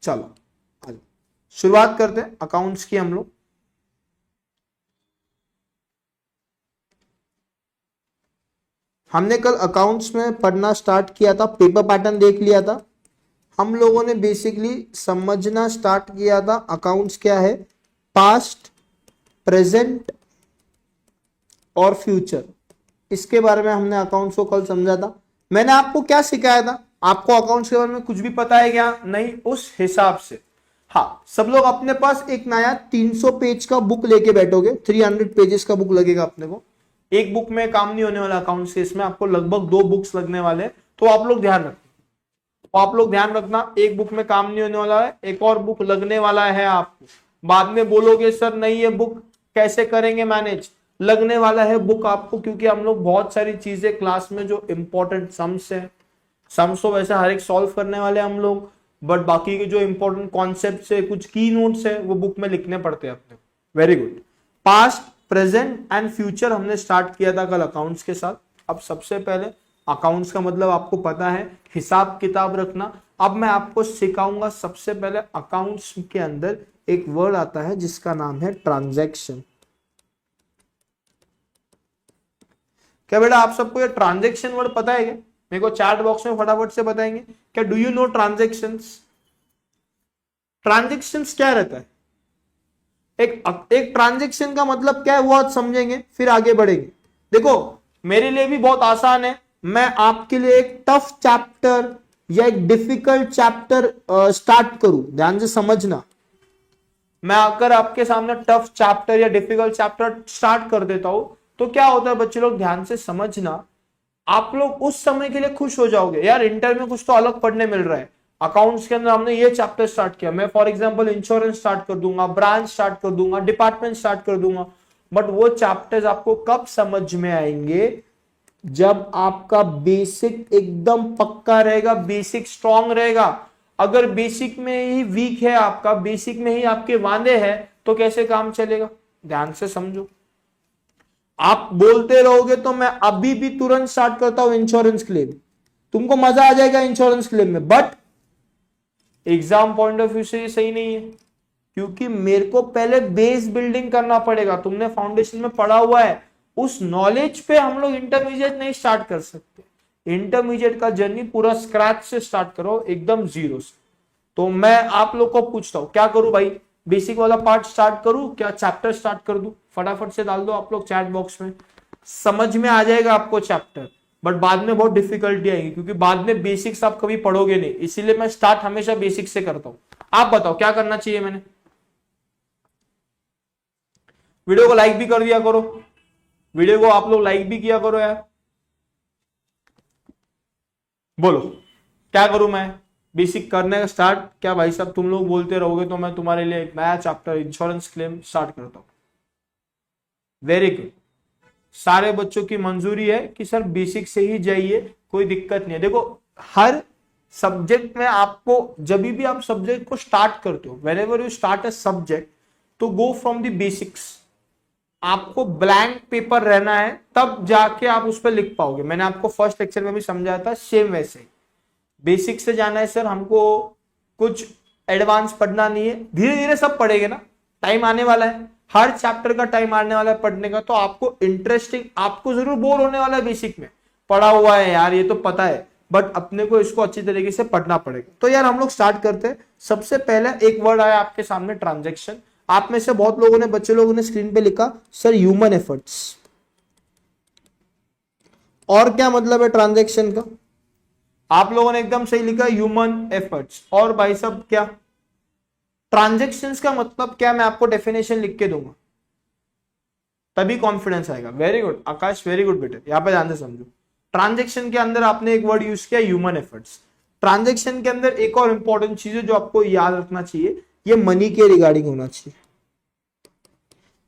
चलो शुरुआत करते हैं अकाउंट्स की हम लोग। हमने कल अकाउंट्स में पढ़ना स्टार्ट किया था, पेपर पैटर्न देख लिया था। हम लोगों ने बेसिकली समझना स्टार्ट किया था अकाउंट्स क्या है, पास्ट, प्रेजेंट और फ्यूचर। इसके बारे में हमने अकाउंट्स को कल समझा था। मैंने आपको क्या सिखाया था, आपको अकाउंट्स के बारे में कुछ भी पता है क्या? नहीं, उस हिसाब से। हाँ, सब लोग अपने पास एक नया 300 पेज का बुक लेके बैठोगे, 300 पेजेस का बुक लगेगा अपने को। एक बुक में काम नहीं होने वाला अकाउंट्स के, इसमें आपको लगभग 2 बुक्स लगने वाले। तो आप लोग ध्यान रखना, एक बुक में काम नहीं होने वाला है, एक और बुक लगने वाला है आपको। बाद में बोलोगे सर नहीं ये बुक कैसे करेंगे मैनेज, लगने वाला है बुक आपको, क्योंकि हम लोग बहुत सारी चीजें क्लास में जो इंपॉर्टेंट सम्स है, सम्स तो वैसे हर एक सॉल्व करने वाले हम लोग, बट बाकी के जो इंपॉर्टेंट कॉन्सेप्ट है, कुछ की नोट्स है, वो बुक में लिखने पड़ते हैं अपने। Very good. Past, present and future हमने स्टार्ट किया था कल अकाउंट्स के साथ। अब सबसे पहले अकाउंट्स का मतलब आपको पता है, हिसाब किताब रखना। अब मैं आपको सिखाऊंगा सबसे पहले अकाउंट्स के अंदर एक वर्ड आता है जिसका नाम है ट्रांजैक्शन। क्या बेटा आप सबको ये ट्रांजैक्शन वर्ड पता है क्या? मेरे को चैट बॉक्स में फटाफट से बताएंगे, क्या do you know transactions? Transactions क्या रहता है? एक ट्रांजैक्शन का मतलब क्या है वो आज समझेंगे, फिर आगे बढ़ेंगे। देखो मेरे लिए भी बहुत आसान है, मैं आपके लिए एक टफ चैप्टर या एक डिफिकल्ट चैप्टर स्टार्ट करूं, ध्यान से समझना। मैं अगर आपके सामने टफ चैप्टर या डिफिकल्ट चैप्टर स्टार्ट कर देता हूं तो क्या होता है बच्चे लोग, ध्यान से समझना। आप लोग उस समय के लिए खुश हो जाओगे, यार इंटर में कुछ तो अलग पढ़ने मिल रहा है। अकाउंट्स के अंदर हमने ये चैप्टर स्टार्ट किया, मैं फॉर एग्जांपल इंश्योरेंस स्टार्ट कर दूंगा, ब्रांच स्टार्ट कर दूंगा, डिपार्टमेंट स्टार्ट कर दूंगा। बट वो चैप्टर्स आपको कब समझ में आएंगे? जब आपका बेसिक एकदम पक्का रहेगा, बेसिक स्ट्रांग रहेगा। अगर बेसिक में ही वीक है आपका, बेसिक में ही आपके वांदे हैं, तो कैसे काम चलेगा? ध्यान से समझो। आप बोलते रहोगे तो मैं अभी भी तुरंत स्टार्ट करता हूं इंश्योरेंस क्लेम, तुमको मजा आ जाएगा इंश्योरेंस क्लेम में, but exam point of view से ये सही नहीं है, क्योंकि मेरे को पहले बेस बिल्डिंग करना पड़ेगा। तुमने फाउंडेशन में पढ़ा हुआ है, उस नॉलेज पे हम लोग इंटरमीडिएट नहीं स्टार्ट कर सकते। इंटरमीडिएट का जर्नी पूरा स्क्रैच से स्टार्ट करो, एकदम जीरो से। तो मैं आप लोग को पूछता हूं क्या करूं भाई, बेसिक वाला पार्ट स्टार्ट करूं क्या चैप्टर स्टार्ट कर दूं? फटाफट से डाल दो आप लोग चैट बॉक्स में। समझ में आ जाएगा आपको चैप्टर, बट बाद में बहुत डिफिकल्टी आएगी, क्योंकि बाद में बेसिक्स आप कभी पढ़ोगे नहीं, इसीलिए मैं स्टार्ट हमेशा बेसिक से करता हूं। आप बताओ क्या करना चाहिए मैंने? वीडियो को लाइक भी कर दिया करो, वीडियो को आप लोग लाइक भी किया करो यार। बोलो क्या करूं मैं? बेसिक करने का स्टार्ट क्या भाई साहब? तुम लोग बोलते रहोगे तो मैं तुम्हारे लिए एक नया चैप्टर इंश्योरेंस क्लेम स्टार्ट करता हूं। Very good. सारे बच्चों की मंजूरी है कि सर बेसिक से ही जाइए, कोई दिक्कत नहीं है। देखो हर सब्जेक्ट में आपको, जब भी आप सब्जेक्ट को स्टार्ट करते हो, whenever you start a subject, तो गो फ्रॉम द बेसिक्स। आपको ब्लैंक पेपर रहना है, तब जाके आप उस पर लिख पाओगे। मैंने आपको फर्स्ट लेक्चर में भी समझाया था, सेम वैसे ही बेसिक से जाना है। सर हमको कुछ एडवांस पढ़ना नहीं है, धीरे धीरे सब पढ़ेंगे ना, टाइम आने वाला है, हर चैप्टर का टाइम आने वाला है पढ़ने का। तो आपको इंटरेस्टिंग, आपको जरूर बोर होने वाला है, बेसिक में पढ़ा हुआ है यार ये तो पता है, बट अपने को इसको अच्छी तरीके से पढ़ना पड़ेगा। तो यार हम लोग स्टार्ट करते हैं। सबसे पहले एक वर्ड आया आपके सामने, ट्रांजैक्शन। आप में से बहुत लोगों ने, बच्चे लोगों ने स्क्रीन पे लिखा सर ह्यूमन एफर्ट्स। और क्या मतलब है ट्रांजैक्शन का? आप लोगों ने एकदम सही लिखा ह्यूमन एफर्ट्स। और भाई साहब क्या ट्रांजैक्शंस का मतलब क्या? मैं आपको डेफिनेशन लिख के दूंगा, तभी कॉन्फिडेंस आएगा। वेरी गुड आकाश, वेरी गुड बेटे, यहां पे ध्यान से समझो। ट्रांजैक्शन के अंदर आपने एक वर्ड यूज किया ह्यूमन एफर्ट्स। ट्रांजैक्शन के अंदर एक और इंपॉर्टेंट चीज है जो आपको याद रखना चाहिए, ये मनी के रिगार्डिंग होना चाहिए।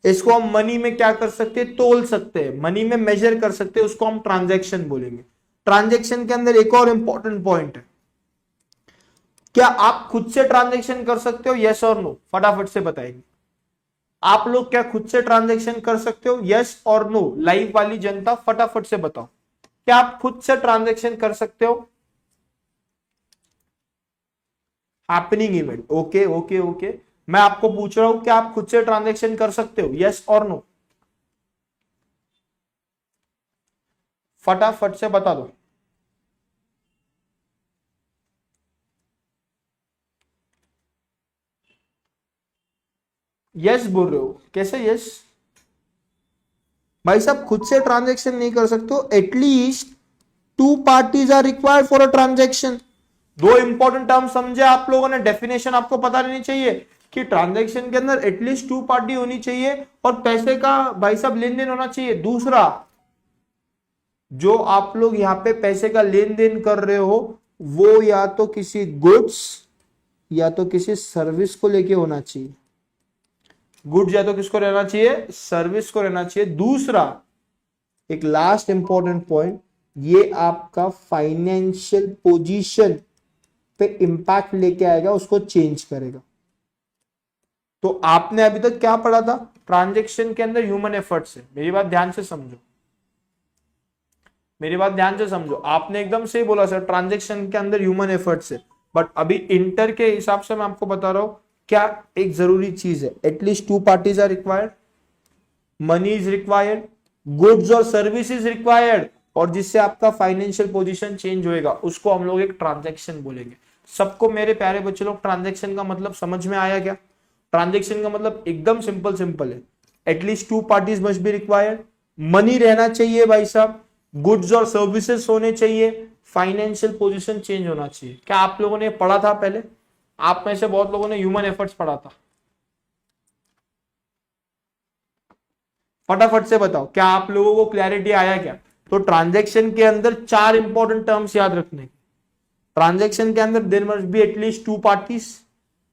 इसको हम मनी में क्या कर सकते हैं? तोल सकते हैं, मनी में मेजर कर सकते हैं, उसको हम ट्रांजैक्शन बोलेंगे। ट्रांजैक्शन के अंदर एक और इंपॉर्टेंट पॉइंट है, क्या आप खुद से ट्रांजैक्शन कर सकते हो? यस और नो, फटाफट से बताएंगे। आप लोग क्या खुद से ट्रांजैक्शन कर सकते हो? यस और नो, लाइव वाली जनता फटाफट से बताओ, क्या आप खुद से ट्रांजैक्शन कर सकते हो? Happening event. Okay okay okay, मैं आपको पूछ रहा हूं कि आप खुद से ट्रांजैक्शन कर सकते हो, यस और नो? फटाफट से बता दो। यस बोल रहे हो, कैसे यस? भाई साहब खुद से ट्रांजैक्शन नहीं कर सकते हो, at least two parties are required for a transaction. दो इंपॉर्टेंट टर्म समझे आप लोगों ने, डेफिनेशन आपको पता रहनी चाहिए कि ट्रांजैक्शन के अंदर एटलीस्ट टू पार्टी होनी चाहिए और पैसे का भाई साहब लेन देन होना चाहिए। दूसरा, जो आप लोग यहां पे पैसे का लेन देन कर रहे हो वो या तो किसी गुड्स या तो किसी सर्विस को लेके होना चाहिए। गुड्स या तो किसको रहना चाहिए? सर्विस को रहना चाहिए। दूसरा, एक लास्ट इंपॉर्टेंट पॉइंट, ये आपका फाइनेंशियल पोजीशन पे इंपैक्ट लेके आएगा, उसको चेंज करेगा। तो आपने अभी तक क्या पढ़ा था? ट्रांजैक्शन के अंदर ह्यूमन एफर्ट्स है। मेरी बात ध्यान से समझो, मेरी बात ध्यान से समझो। आपने एकदम सही बोला सर, ट्रांजैक्शन के अंदर ह्यूमन एफर्ट्स है, बट अभी इंटर के हिसाब से मैं आपको बता रहा हूं क्या एक जरूरी चीज है, at least two parties are required, money is required, goods और सर्विस इज रिक्वायर्ड, और जिससे आपका फाइनेंशियल पोजीशन चेंज होएगा उसको हम लोग एक ट्रांजैक्शन बोलेंगे। सबको मेरे प्यारे बच्चे लोग ट्रांजैक्शन का मतलब समझ में आया क्या? ट्रांजैक्शन का मतलब एकदम सिंपल सिंपल है, at least two parties must be required, money रहना चाहिए भाई साहब, गुड्स और सर्विसेज होने चाहिए, फाइनेंशियल पोजीशन चेंज होना चाहिए। क्या आप लोगों ने पढ़ा था पहले? आप में से बहुत लोगों ने ह्यूमन एफर्ट्स पढ़ा था। फटाफट से बताओ, क्या आप लोगों को क्लैरिटी आया क्या? तो ट्रांजैक्शन के अंदर चार इंपॉर्टेंट टर्म्स याद रखने। ट्रांजैक्शन के अंदर there must be at least two parties,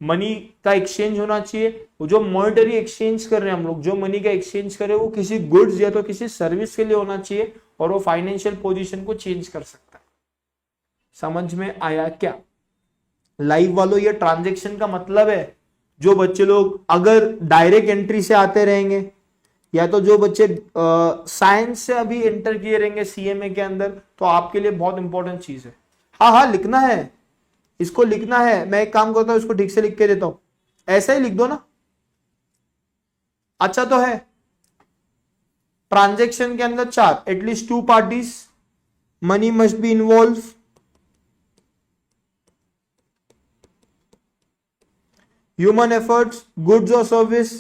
money का एक्सचेंज होना चाहिए, वो जो मॉनेटरी एक्सचेंज कर रहे हैं हम लोग, जो मनी का एक्सचेंज कर रहे हैं वो किसी गुड्स या तो किसी सर्विस के लिए होना चाहिए, और वो फाइनेंशियल पोजीशन को चेंज कर सकता है। समझ में आया क्या? लाइव वालों, ये ट्रांजैक्शन का मतलब है। जो बच्चे लोग अगर डायरेक्ट एंट्री से आते रहेंगे या तो जो बच्चे साइंस से अभी एंटर किए रहेंगे सीएमए के अंदर, तो आपके लिए बहुत इंपॉर्टेंट चीज है। हाँ हाँ लिखना है, इसको लिखना है। मैं एक काम करता हूं, इसको ठीक से लिख के देता हूं, ऐसा ही लिख दो ना, अच्छा तो है। ट्रांजैक्शन के अंदर चार, at least two parties, money must be involve, human efforts, goods और service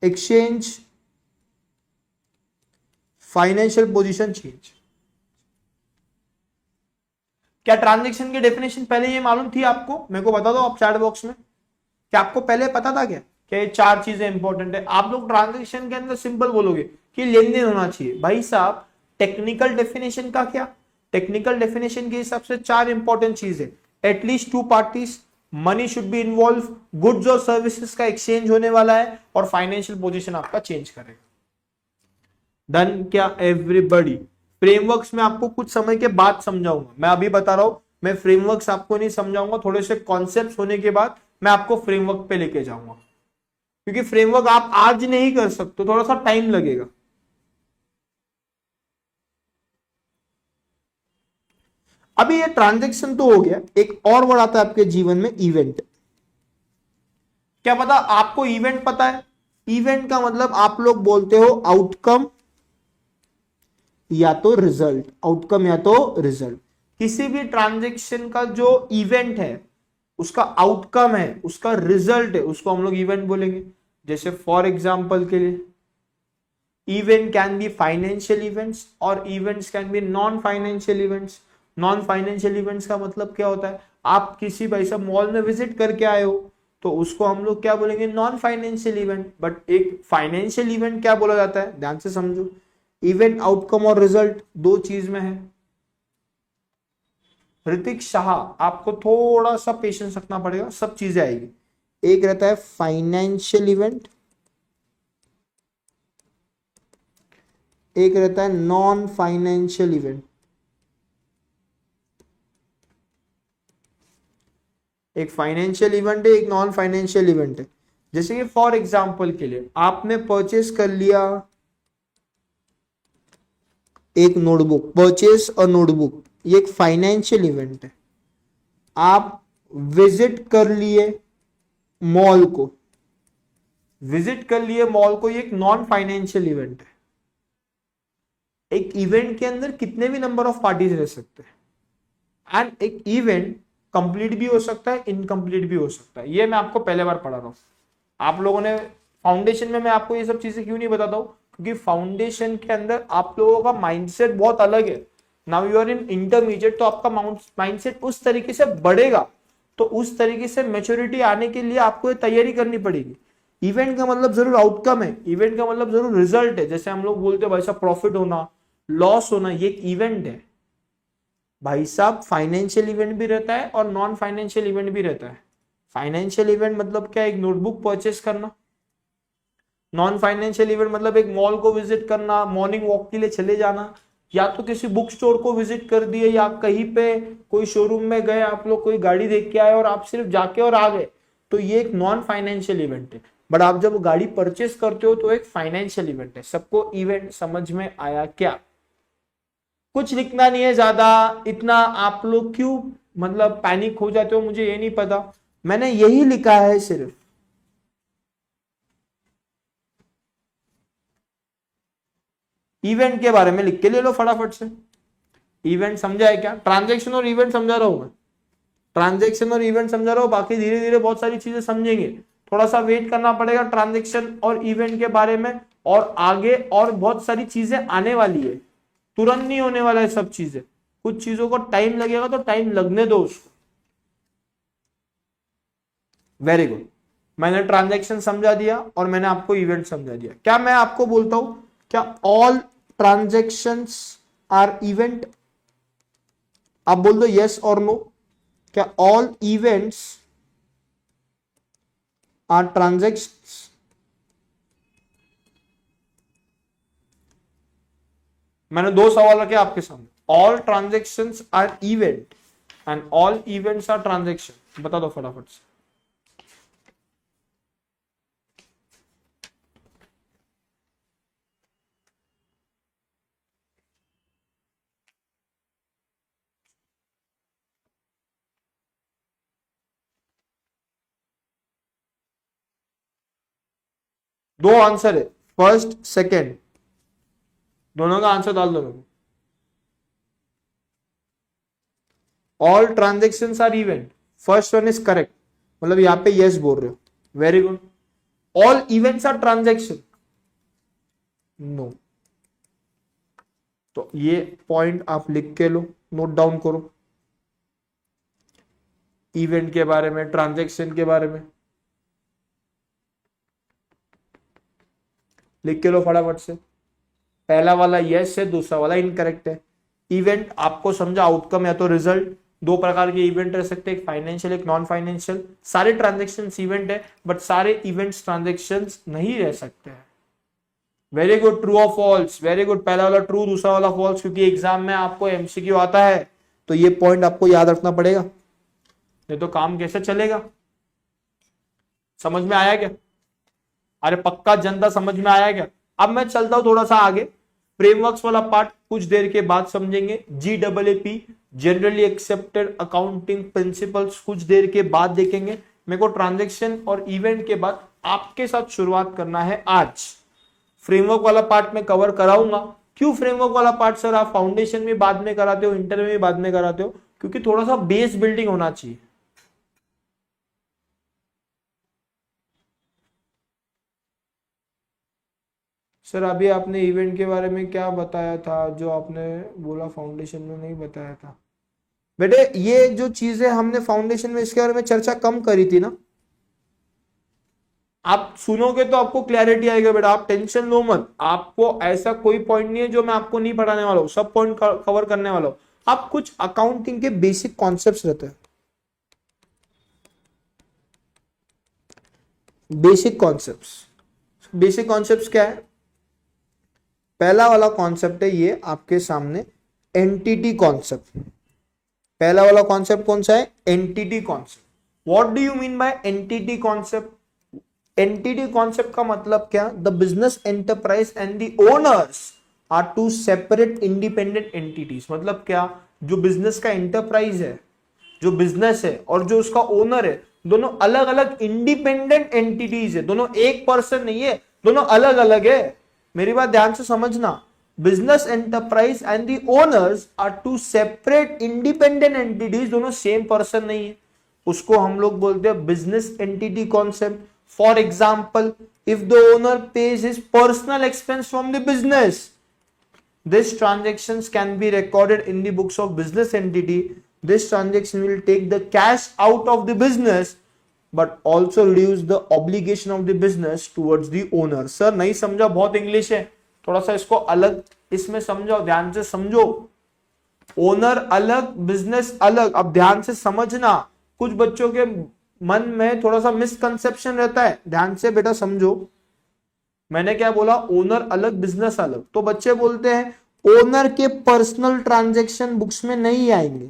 exchange, financial position change. क्या ट्रांजैक्शन की डेफिनेशन पहले ये मालूम थी आपको? मेरे को बता दो आप चैट बॉक्स में, क्या आपको पहले पता था क्या ये चार चीजें इंपॉर्टेंट है? आप लोग ट्रांजैक्शन के अंदर सिंपल बोलोगे कि लेन देन होना चाहिए। भाई साहब टेक्निकल डेफिनेशन का क्या? टेक्निकल डेफिनेशन के हिसाब से चार इंपॉर्टेंट चीज है, at least two parties, money should be involve, goods और सर्विसेज का एक्सचेंज होने वाला है, और फाइनेंशियल पोजीशन आपका चेंज करेगा। डन क्या एवरीबॉडी? फ्रेमवर्क्स में आपको कुछ समय के बाद समझाऊंगा, मैं अभी बता रहा हूं, मैं फ्रेमवर्क्स आपको नहीं समझाऊंगा, थोड़े से कॉन्सेप्ट्स होने के बाद मैं आपको फ्रेमवर्क पे लेके जाऊंगा, क्योंकि फ्रेमवर्क आप आज नहीं कर सकते, थोड़ा सा टाइम लगेगा। अभी ये ट्रांजैक्शन तो हो गया, एक और वर्ड आता है आपके जीवन में, इवेंट। क्या पता आपको इवेंट पता है? इवेंट का मतलब आप लोग बोलते हो आउटकम या तो रिजल्ट, आउटकम या तो रिजल्ट। किसी भी ट्रांजैक्शन का जो इवेंट है, उसका आउटकम है, उसका रिजल्ट है, उसको हम लोग इवेंट बोलेंगे। जैसे फॉर एग्जांपल के लिए, event can be financial events और events can be non financial events. Non financial events का मतलब क्या होता है? आप किसी भाई साहब मॉल में विजिट करके आए हो, तो उसको हम लोग क्या बोलेंगे? Non financial event. बट एक फाइनेंशियल इवेंट क्या बोला जाता है? ध्यान से समझो, इवेंट आउटकम और रिजल्ट दो चीज में है। ऋतिक शाह, आपको थोड़ा सा पेशेंस रखना पड़ेगा, सब चीजें आएगी। एक रहता है फाइनेंशियल इवेंट, एक रहता है नॉन फाइनेंशियल इवेंट। एक फाइनेंशियल इवेंट है, एक नॉन फाइनेंशियल इवेंट है। जैसे कि फॉर एग्जांपल के लिए आपने परचेस कर लिया एक नोटबुक, परचेस और नोटबुक, ये एक फाइनेंशियल इवेंट है। आप विजिट कर लिए मॉल को, विजिट कर लिए मॉल को, ये एक नॉन फाइनेंशियल इवेंट है। एक इवेंट के अंदर कितने भी नंबर ऑफ पार्टीज रह सकते हैं एंड एक इवेंट कंप्लीट भी हो सकता है, इनकम्प्लीट भी हो सकता है। ये मैं आपको पहले बार पढ़ा रहा हूं। आप लोगों ने फाउंडेशन में मैं आपको ये सब चीजें क्यों नहीं बताता हूं, क्योंकि फाउंडेशन के अंदर आप लोगों का माइंडसेट बहुत अलग है। Now you are in intermediate, तो आपका माइंडसेट उस तरीके से बढ़ेगा, तो उस तरीके से मैच्योरिटी आने के लिए आपको तैयारी करनी पड़ेगी। इवेंट का मतलब जरूर आउटकम है, इवेंट का मतलब जरूर रिजल्ट है। जैसे हम लोग बोलते हैं भाई साहब प्रॉफिट होना, लॉस होना, ये एक इवेंट है भाई साहब। फाइनेंशियल इवेंट भी रहता है और नॉन फाइनेंशियल इवेंट भी रहता है। फाइनेंशियल इवेंट मतलब क्या, एक नोटबुक परचेस करना। नॉन फाइनेंशियल इवेंट मतलब एक मॉल को विजिट करना, मॉर्निंग वॉक के लिए चले जाना, या तो किसी बुक स्टोर को विजिट कर दिए, या कहीं पे कोई शोरूम में गए आप लोग, कोई गाड़ी देख के आए और आप सिर्फ जाके और आ गए, तो ये एक नॉन फाइनेंशियल इवेंट है। बट आप जब गाड़ी परचेस करते हो तो एक फाइनेंशियल इवेंट है। सबको इवेंट समझ में आया क्या? कुछ लिखना नहीं है ज्यादा, इतना आप लोग क्यों मतलब पैनिक हो जाते हो, मुझे ये नहीं पता। मैंने यही लिखा है सिर्फ, इवेंट के बारे में लिख के ले लो फटाफट से। इवेंट समझा है क्या? ट्रांजैक्शन और इवेंट समझा रहा हूं मैं, ट्रांजैक्शन और इवेंट समझा रहा हूं। बाकी धीरे धीरे बहुत सारी चीजें समझेंगे, थोड़ा सा वेट करना पड़ेगा ट्रांजैक्शन और इवेंट के बारे में, और आगे और बहुत सारी चीजें आने वाली है। तुरंत नहीं होने वाला है सब चीजें, कुछ चीजों को टाइम लगेगा, तो टाइम लगने दो उसको। वेरी गुड, मैंने ट्रांजैक्शन समझा दिया और मैंने आपको इवेंट समझा दिया। क्या मैं आपको बोलता हूं, क्या ऑल ट्रांजैक्शंस आर इवेंट? आप बोल दो यस और नो। क्या ऑल इवेंट्स आर ट्रांजैक्शंस? मैंने दो सवाल रखे आपके सामने, all transactions are event and all events are transaction. बता दो फटाफट से। दो आंसर है, फर्स्ट सेकंड, दोनों का आंसर डाल दो मेरे को। All transactions are event, first one is correct, मतलब यहां पे यस बोल रहे हो, very good. All events are transaction, no. तो ये पॉइंट आप लिख के लो, नोट डाउन करो, इवेंट के बारे में, ट्रांजेक्शन के बारे में लिख के लो फटाफट से। पहला वाला यस है, दूसरा वाला इनकरेक्ट है। इवेंट आपको समझा, आउटकम या तो रिजल्ट। दो प्रकार के इवेंट रह सकते हैं, एक फाइनेंशियल एक नॉन फाइनेंशियल। सारे ट्रांजेक्शन इवेंट है, बट सारे इवेंट्स ट्रांजेक्शन नहीं रह सकते हैं। वेरी गुड, ट्रू और फॉल्स, वेरी गुड। पहला वाला ट्रू, दूसरा वाला फॉल्स, क्योंकि एग्जाम में आपको एमसीक्यू आता है, तो ये पॉइंट आपको याद रखना पड़ेगा, नहीं तो काम कैसे चलेगा। समझ में आया क्या? अरे पक्का जनता समझ में आया क्या? अब मैं चलता हूं थोड़ा सा आगे, फ्रेमवर्क्स वाला पार्ट कुछ देर के बाद समझेंगे। GAAP generally accepted accounting principles कुछ देर के बाद देखेंगे। मेरे को ट्रांजैक्शन और इवेंट के बाद आपके साथ शुरुआत करना है आज। फ्रेमवर्क वाला पार्ट में कवर कराऊंगा। क्यों फ्रेमवर्क वाला पार्ट सर आप फाउंडेशन में बाद में कराते हो, इंटर में बाद में कराते हो? क्योंकि थोड़ा सा बेस बिल्डिंग होना चाहिए। सर अभी आपने इवेंट के बारे में क्या बताया था, जो आपने बोला फाउंडेशन में नहीं बताया था? बेटे ये जो चीजें हमने फाउंडेशन में इसके बारे में चर्चा कम करी थी ना, आप सुनोगे तो आपको क्लैरिटी आएगा। बेटा आप टेंशन लो मत, आपको ऐसा कोई पॉइंट नहीं है जो मैं आपको नहीं पढ़ाने वाला हूं, सब पॉइंट कवर करने वाला हूं। आप कुछ अकाउंटिंग के बेसिक कॉन्सेप्ट्स रहते हैं, बेसिक कॉन्सेप्ट्स। बेसिक कॉन्सेप्ट्स क्या है? पहला वाला कॉन्सेप्ट है ये आपके सामने, एंटिटी कॉन्सेप्ट। पहला वाला कॉन्सेप्ट कौन सा है? Entity concept. What do you mean by entity concept? Entity concept का मतलब क्या? The business enterprise and the owners are two separate independent entities. मतलब क्या? जो बिजनेस का एंटरप्राइज है जो बिजनेस है और जो उसका ओनर है, दोनों अलग अलग इंडिपेंडेंट एंटिटीज है, दोनों एक पर्सन नहीं है, दोनों अलग अलग है। मेरी बात ध्यान से समझना, business enterprise and the owners are two separate independent entities, दोनों सेम पर्सन नहीं है। उसको हम लोग बोलते हैं business entity concept. For example, if the owner pays his personal expense from the business, these transactions can be recorded in the books of business entity. This transaction will take the cash out of the business but also reduce the obligation of the business towards the owner. Sir नहीं समझा, बहुत English है, थोड़ा सा इसको अलग इसमें समझाओ, ध्यान से समझो। ओनर अलग, बिजनेस अलग। अब ध्यान से समझना, कुछ बच्चों के मन में थोड़ा सा मिसकंसेप्शन रहता है, ध्यान से बेटा समझो। मैंने क्या बोला? ओनर अलग, बिजनेस अलग। तो बच्चे बोलते हैं ओनर के पर्सनल ट्रांजैक्शन बुक्स में नहीं आएंगे।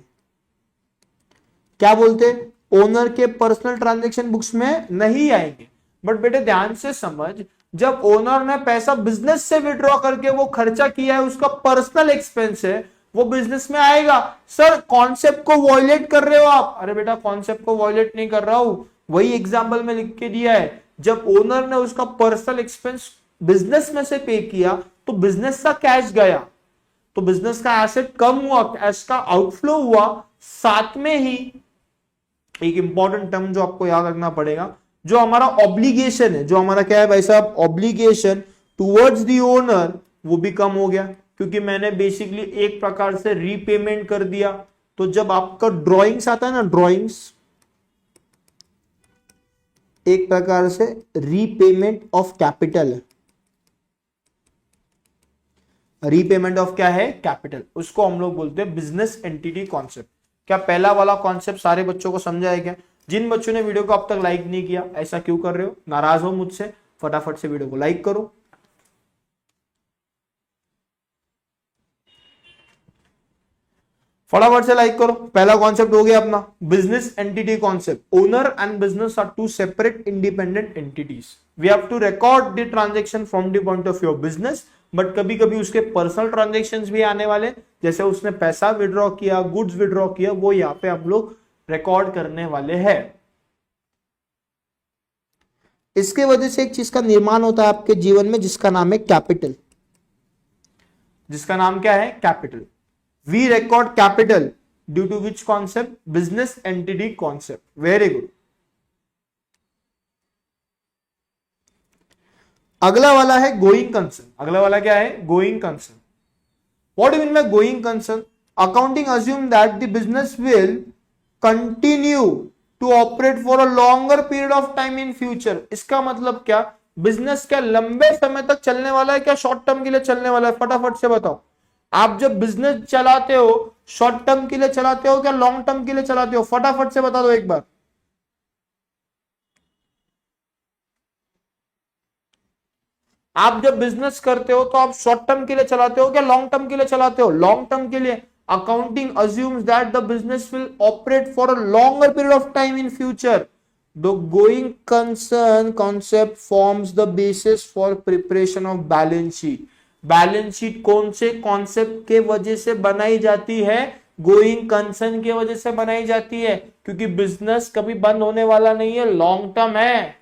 क्या बोलते? ओनर के पर्सनल ट्रांजैक्शन बुक्स में नहीं आएंगे। बट बेटे ध्यान से समझ, जब ओनर ने पैसा बिजनेस से विड्रॉ करके वो खर्चा किया है, उसका पर्सनल एक्सपेंस है, वो बिजनेस में आएगा। सर कॉन्सेप्ट को वॉयलेट कर रहे हो आप। अरे बेटा कॉन्सेप्ट को वॉयलेट नहीं कर रहा हूं, वही एग्जाम्पल में लिख के दिया है। जब ओनर ने उसका पर्सनल एक्सपेंस बिजनेस में से पे किया तो बिजनेस का कैश गया, तो बिजनेस का एसेट कम हुआ, कैश का आउटफ्लो हुआ। साथ में ही एक इंपॉर्टेंट टर्म जो आपको याद रखना पड़ेगा, जो हमारा ऑब्लिगेशन है, जो हमारा क्या है भाई साहब, ऑब्लिगेशन टुवर्ड्स द ओनर, वो भी कम हो गया, क्योंकि मैंने बेसिकली एक प्रकार से रीपेमेंट कर दिया। तो जब आपका ड्रॉइंग्स आता है ना, ड्रॉइंग्स एक प्रकार से रीपेमेंट ऑफ कैपिटल है। रीपेमेंट ऑफ क्या है? कैपिटल। उसको हम लोग बोलते हैं बिजनेस एंटिटी कॉन्सेप्ट। क्या पहला वाला कॉन्सेप्ट सारे बच्चों को समझा है क्या? जिन बच्चों ने वीडियो को अब तक लाइक नहीं किया, ऐसा क्यों कर रहे हो? नाराज हो मुझसे? फटाफट से वीडियो को लाइक करो। फटाफट से लाइक करो। पहला कॉन्सेप्ट हो गया अपना business entity concept. Owner and business are two separate independent entities. We have to record the transaction from the point of view of business, but कभी कभी उसके पर्सनल ट्रांजैक्शंस भी आने वाले, जैसे उसने पैसा विड्रॉ किया, गुड्स विड्रॉ किया, वो यहाँ पे आप लोग रिकॉर्ड करने वाले हैं। इसके वजह से एक चीज का निर्माण होता है आपके जीवन में, जिसका नाम है कैपिटल। जिसका नाम क्या है? Capital. We record capital due to which concept? Business entity concept. Very good. अगला वाला है गोइंग कंसर्न। अगला वाला क्या है? Going concern. What do you mean by going concern? Accounting assume that the business will continue to operate for a longer period of time in future. इसका मतलब क्या? बिजनेस क्या लंबे समय तक चलने वाला है, क्या शॉर्ट टर्म के लिए चलने वाला है? फटाफट से बताओ। आप जब बिजनेस चलाते हो, शॉर्ट टर्म के लिए चलाते हो क्या लॉन्ग टर्म के लिए चलाते हो? फटाफट से बता दो एक बार। आप जब बिजनेस करते हो तो आप शॉर्ट टर्म के लिए चलाते हो क्या लॉन्ग टर्म के लिए चलाते हो? लॉन्ग टर्म के लिए। Accounting assumes that the business will operate for a longer period of time in future. The going concern concept forms the basis for preparation of balance sheet. Balance sheet कौन से concept के वजह से बनाई जाती है? गोइंग कंसर्न के वजह से बनाई जाती है, क्योंकि बिजनेस कभी बंद होने वाला नहीं है, लॉन्ग टर्म है।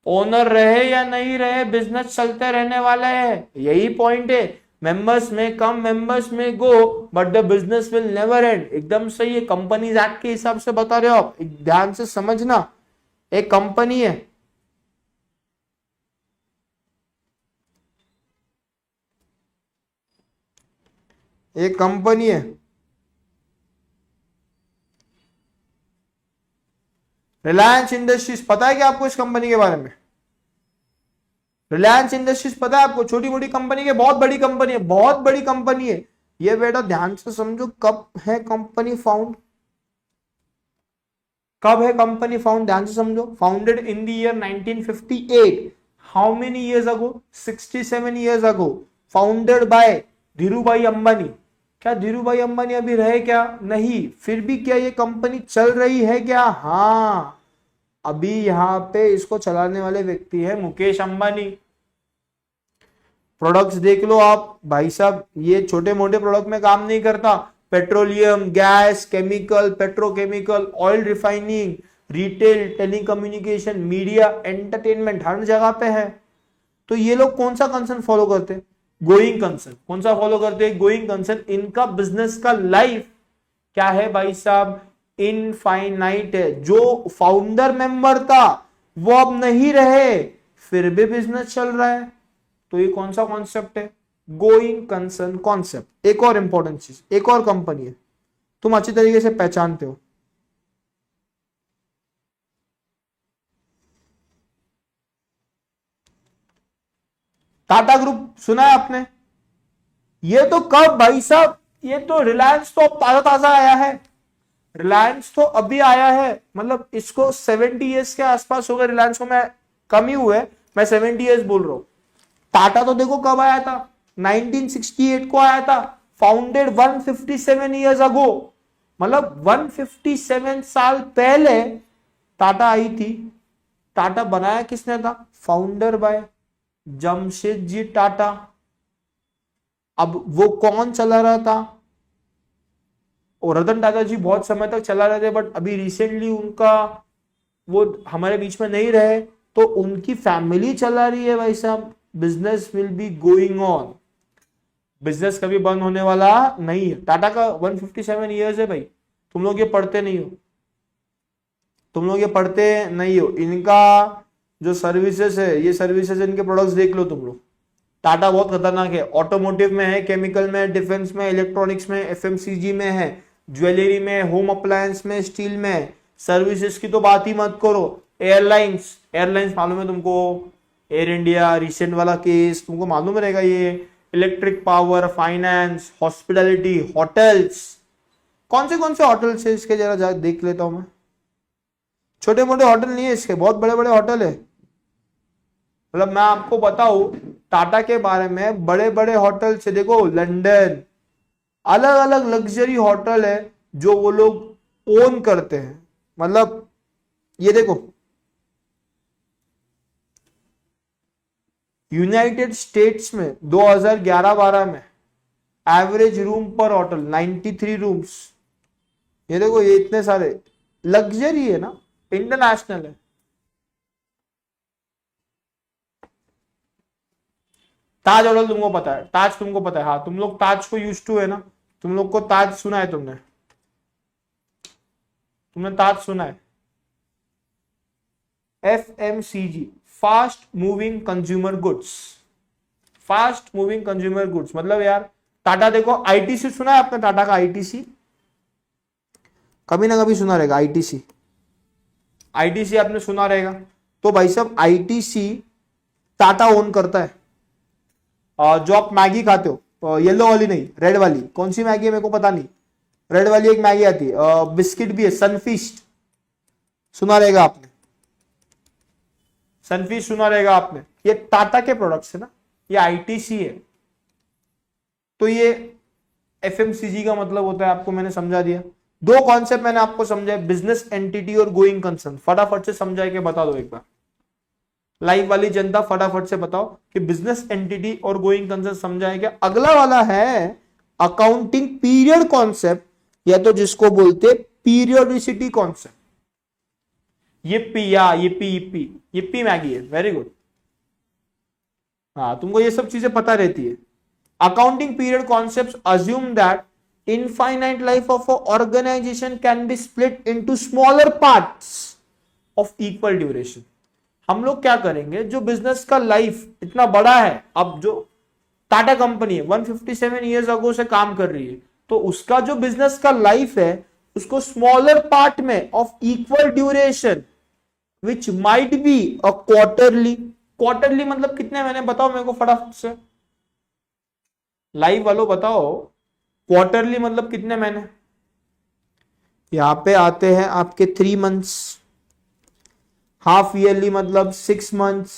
ओनर रहे या नहीं रहे, बिजनेस चलते रहने वाला है, यही पॉइंट है। मेंबर्स में कम, मेंबर्स में go, but the business will never end. एकदम सही है, कंपनीज एक्ट के हिसाब से बता रहे हो आप, ध्यान से समझना। एक कंपनी है, एक कंपनी है, रिलायंस इंडस्ट्रीज। पता है क्या आपको इस कंपनी के बारे में? रिलायंस इंडस्ट्रीज पता है आपको? छोटी मोटी कंपनी के, बहुत बड़ी कंपनी है, बहुत बड़ी कंपनी है ये। बेटा ध्यान से समझो, कब है कंपनी फाउंड? कब है कंपनी फाउंड? ध्यान से समझो। Founded in the year 1958। How many years ago? 67 years ago. Founded by Dhirubhai Ambani. क्या धीरूभाई अंबानी अभी रहे क्या? नहीं। फिर भी क्या ये कंपनी चल रही है क्या? हाँ, अभी यहाँ पे इसको चलाने वाले व्यक्ति है मुकेश अंबानी। प्रोडक्ट्स देख लो आप भाई साहब, ये छोटे मोटे प्रोडक्ट में काम नहीं करता। Petroleum, gas, chemical, petrochemical, oil refining, retail, telecommunication, media, entertainment, हर जगह पे है। तो ये लोग कौन सा कंसर्न फॉलो करते हैं? Going concern. कौन सा फॉलो करते हैं? Going concern. इनका बिजनेस का लाइफ क्या है भाई साहब? इनफाइनाइट है। जो फाउंडर मेंबर था वो अब नहीं रहे, फिर भी बिजनेस चल रहा है। तो ये कौन सा कॉन्सेप्ट है? Going concern concept. एक और इंपॉर्टेंट चीज, एक और कंपनी है तुम अच्छी तरीके से पहचानते हो, टाटा ग्रुप। सुना है आपने? ये तो कब भाई साहब, ये तो रिलायंस तो अब ताजा ताजा आया है। रिलायंस तो अभी आया है, मतलब इसको 70 ईयर्स के आसपास हो गए रिलायंस को। मैं कम ही हुए, मैं 70 ईयर्स बोल रहा हूं। टाटा तो देखो कब आया था, 1968 को आया था। फाउंडेड 157 ईयर्स अगो, मतलब 157 साल पहले टाटा आई थी। टाटा बनाया किसने था? Founder bye Jamshed ji Tata. अब वो कौन चला रहा था? और रतन टाटा जी बहुत समय तक चला रहे थे, बट अभी रिसेंटली उनका वो हमारे बीच में नहीं रहे, तो उनकी फैमिली चला रही है भाई साहब। Business will be going on, business कभी बंद होने वाला नहीं है। टाटा का 157 ईयर्स है भाई। तुम लोग ये पढ़ते नहीं हो, तुम लोग ये पढ़ते नहीं हो। इनका जो सर्विसेज है, ये सर्विसेज इनके प्रोडक्ट्स देख लो तुम लोग। टाटा बहुत खतरनाक है। ऑटोमोटिव में है, केमिकल में, डिफेंस में, इलेक्ट्रॉनिक्स में, एफएमसीजी में है, ज्वेलरी में, होम अप्लायंस में, स्टील में। सर्विसेज की तो बात ही मत करो। एयरलाइंस, एयरलाइंस मालूम है तुमको? एयर इंडिया रिसेंट वाला केस तुमको मालूम रहेगा। ये electric power, finance, hospitality, hotels. कौन से होटल्स है इसके? जरा देख लेता हूं मैं। छोटे मोटे होटल नहीं है इसके, बहुत बड़े बड़े होटल है। मतलब मैं आपको बताऊं टाटा के बारे में, बड़े बड़े होटल से देखो, लंदन, अलग अलग लग्जरी होटल है जो वो लोग ओन करते हैं। मतलब ये देखो, यूनाइटेड स्टेट्स में 2011-12 में एवरेज रूम पर होटल 93 रूम्स। ये देखो, ये इतने सारे लग्जरी है ना, इंटरनेशनल है। ताज होटल तुमको पता है? ताज तुमको पता है? हाँ, तुम लोग ताज को यूज टू है ना। तुम लोग को ताज सुना है? तुमने ताज सुना है? FMCG, fast moving consumer goods. Fast moving consumer goods मतलब यार, टाटा देखो, आईटीसी सुना है आपने? टाटा का आईटीसी कभी ना कभी सुना रहेगा। आईटीसी, आईटीसी आपने सुना रहेगा। तो भाई साहब आईटीसी टाटा ओन करता है। जो आप मैगी खाते हो, येलो वाली नहीं, रेड वाली, कौन सी मैगी है मेरे को पता नहीं, रेड वाली एक मैगी आती है, बिस्किट भी है, सनफीस्ट सुना रहेगा आपने? सनफीस्ट सुना रहेगा आपने? ये टाटा के प्रोडक्ट्स है ना, ये आईटीसी है। तो ये एफएमसीजी का मतलब होता है, आपको मैंने समझा दिया। दो कॉन्सेप्ट मैंने आपको समझाया, बिजनेस एंटिटी और गोइंग कंसर्न। फटाफट से समझा के बता दो एक बार, लाइव वाली जनता फटाफट से बताओ कि बिजनेस एंटिटी और गोइंग कंसर्न समझा है क्या? अगला वाला है अकाउंटिंग पीरियड कॉन्सेप्ट, या तो जिसको बोलते पीरियोडिसिटी कॉन्सेप्ट। ये पी मैगी है। Very good. हाँ, तुमको ये सब चीजें पता रहती है। Accounting period concept assume that infinite life of a organization can be split into smaller parts of equal duration. हम लोग क्या करेंगे, जो बिजनेस का लाइफ इतना बड़ा है, अब जो टाटा कंपनी है 157 ईयर्स अगो से काम कर रही है, तो उसका जो बिजनेस का लाइफ है उसको स्मॉलर पार्ट में of equal duration which might be a quarterly. Quarterly मतलब कितने महीने? बताओ मेरे को फटाफट से, लाइव वालों बताओ, क्वार्टरली मतलब कितने महीने? यहां पे आते हैं आपके 3 मंथ्स, हाफ ईयरली मतलब 6 मंथ्स,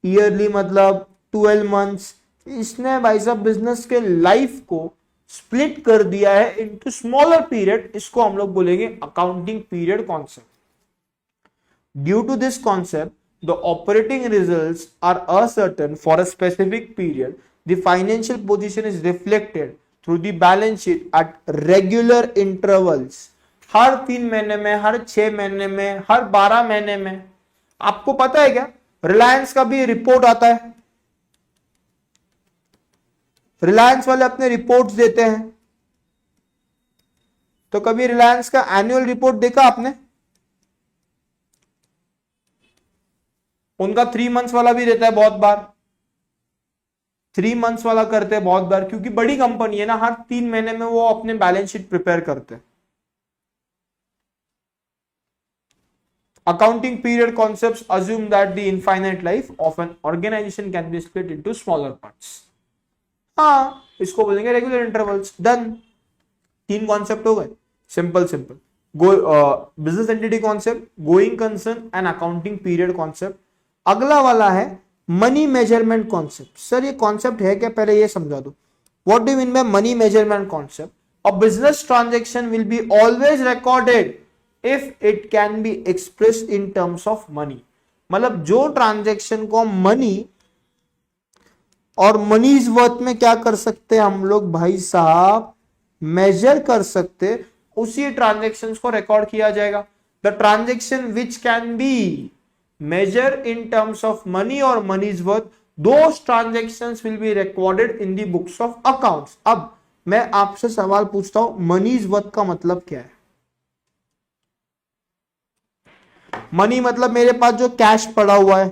ईयरली मतलब 12 मंथ्स। इसने भाई साहब बिजनेस के लाइफ को स्प्लिट कर दिया है इनटू स्मॉलर पीरियड। इसको हम लोग बोलेंगे accounting period concept. Due to this concept the operating results are uncertain for a specific period. The financial position is reflected through the balance sheet at regular intervals, हर 3 महीने में, हर 6 महीने में, हर 12 महीने में। आपको पता है क्या, रिलायंस का भी रिपोर्ट आता है, रिलायंस वाले अपने रिपोर्ट्स देते हैं। तो कभी रिलायंस का एनुअल रिपोर्ट देखा आपने? उनका 3 मंथ्स वाला भी रहता है बहुत बार, 3 मंथ्स वाला करते हैं बहुत बार, क्योंकि बड़ी कंपनी है ना, हर 3 महीने में वो अपने बैलेंस शीट प्रिपेयर करते हैं। Accounting period concepts assume that the infinite life of an organization can be split into smaller parts. हाँ, इसको बोलेंगे रेगुलर इंटरवल्स। डन, 3 कॉन्सेप्ट हो गए, simple simple. Business entity concept, going concern and accounting period concept. अगला वाला है money measurement concept. Sir ये concept है क्या, पहले ये समझा दो। What do you mean bye money measurement concept? A business transaction will be always recorded if it can be expressed in terms of money. मतलब जो ट्रांजैक्शन को मनी और मनीज वर्थ में क्या कर सकते हैं हम लोग भाई साहब, मेजर कर सकते, उसी ट्रांजैक्शंस को रिकॉर्ड किया जाएगा। The transaction which can be measure in terms of money और money's worth, those transactions will be recorded in the books of accounts. अब मैं आपसे सवाल पूछता हूं, मनीज वर्थ का मतलब क्या है? मनी मतलब मेरे पास जो कैश पड़ा हुआ है,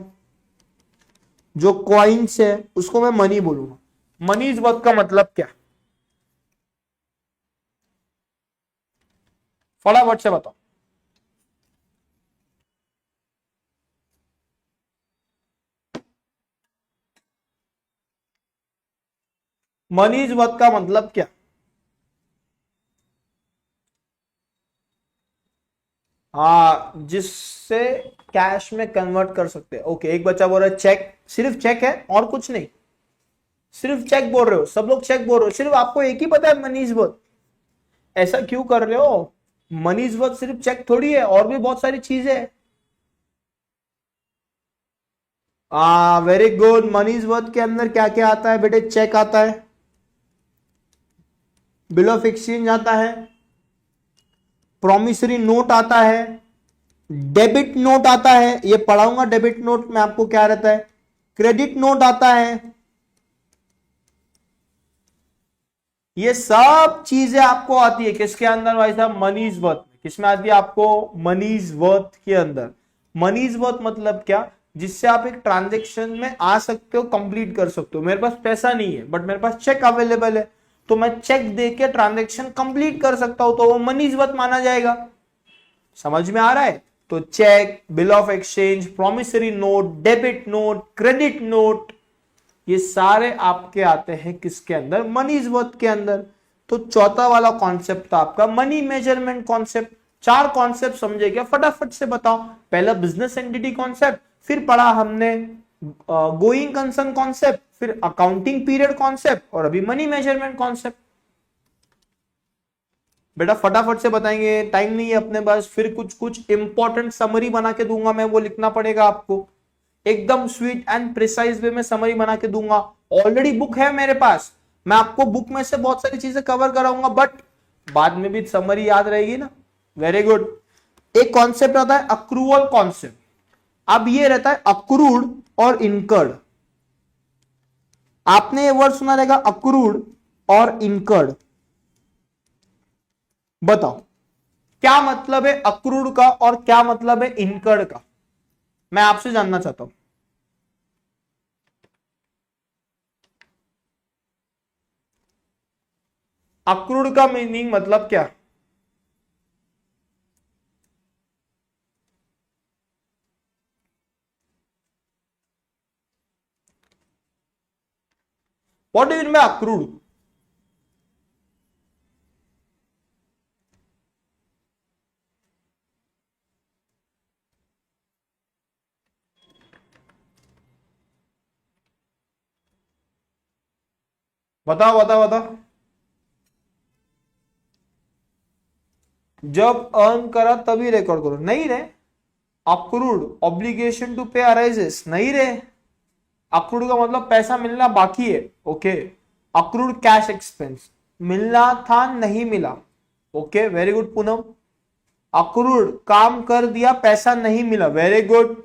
जो कॉइन्स है, उसको मैं मनी बोलूंगा। मनीज वर्थ का मतलब क्या? फटाफट से बताओ। मनीज वर्थ का मतलब क्या? हाँ, जिससे कैश में कन्वर्ट कर सकते हैं। ओके, एक बच्चा बोल रहा है चेक, सिर्फ चेक है और कुछ नहीं? सिर्फ चेक बोल रहे हो, सब लोग चेक बोल रहे हो, सिर्फ आपको एक ही पता है मनीज वर्थ। ऐसा क्यों कर रहे हो? मनीज वर्थ सिर्फ चेक थोड़ी है, और भी बहुत सारी चीजें है। Very good. मनीज वर्थ के अंदर क्या क्या आता है बेटे? चेक आता है, बिल ऑफ एक्सचेंज आता है, प्रॉमिसरी नोट आता है, डेबिट नोट आता है, ये पढ़ाऊंगा डेबिट नोट में आपको क्या रहता है, क्रेडिट नोट आता है। ये सब चीजें आपको आती है किसके अंदर भाई साहब? मनीज वर्थ में। किसमें आती है आपको? मनीज वर्थ के अंदर। मनीज वर्थ मतलब क्या? जिससे आप एक ट्रांजेक्शन में आ सकते हो, कंप्लीट कर सकते हो। मेरे पास पैसा नहीं है बट मेरे पास चेक अवेलेबल है, तो मैं चेक देके ट्रांजेक्शन कंप्लीट कर सकता हूं, तो वो मनीज वर्थ माना जाएगा। समझ में आ रहा है? तो cheque, bill of exchange, promissory note, debit note, credit note, ये सारे आपके आते हैं किसके अंदर? मनीज वर्थ के अंदर। तो चौथा वाला कॉन्सेप्ट था आपका मनी मेजरमेंट कॉन्सेप्ट। 4 कॉन्सेप्ट समझे क्या? फटाफट से बताओ। पहला बिजनेस एंटिटी कॉन्सेप्ट, फिर पढ़ा हमने गोइंग कंसर्न कॉन्सेप्ट, फिर अकाउंटिंग पीरियड कॉन्सेप्ट, और अभी मनी मेजरमेंट कॉन्सेप्ट। बेटा फटाफट से बताएंगे, टाइम नहीं है अपने पास। फिर कुछ कुछ इंपॉर्टेंट समरी बना के दूंगा मैं, वो लिखना पड़ेगा आपको। एकदम स्वीट एंड प्रिसाइज वे में समरी बना के दूंगा। ऑलरेडी बुक है मेरे पास, मैं आपको बुक में से बहुत सारी चीजें कवर कराऊंगा, बट बाद में भी समरी याद रहेगी ना। Very good. एक कॉन्सेप्ट आता है अक्रूवल कॉन्सेप्ट। अब ये रहता है अक्रूड और इनकर्ड। आपने ये वर्ड सुना रहेगा अक्रूड और इनकर्ड। बताओ क्या मतलब है अक्रूड का और क्या मतलब है इनकर्ड का? मैं आपसे जानना चाहता हूं। अक्रूड का मीनिंग मतलब क्या? What do you mean bye accrued? बताओ बताओ बताओ। जब अर्न करा तभी रिकॉर्ड करो? नहीं रे। Accrued obligation to pay arises, नहीं रे। अक्रूड का मतलब पैसा मिलना बाकी है। Okay, accrued cash expense. मिलना था नहीं मिला। Okay, very good Poonam. Accrued, काम कर दिया पैसा नहीं मिला, very good.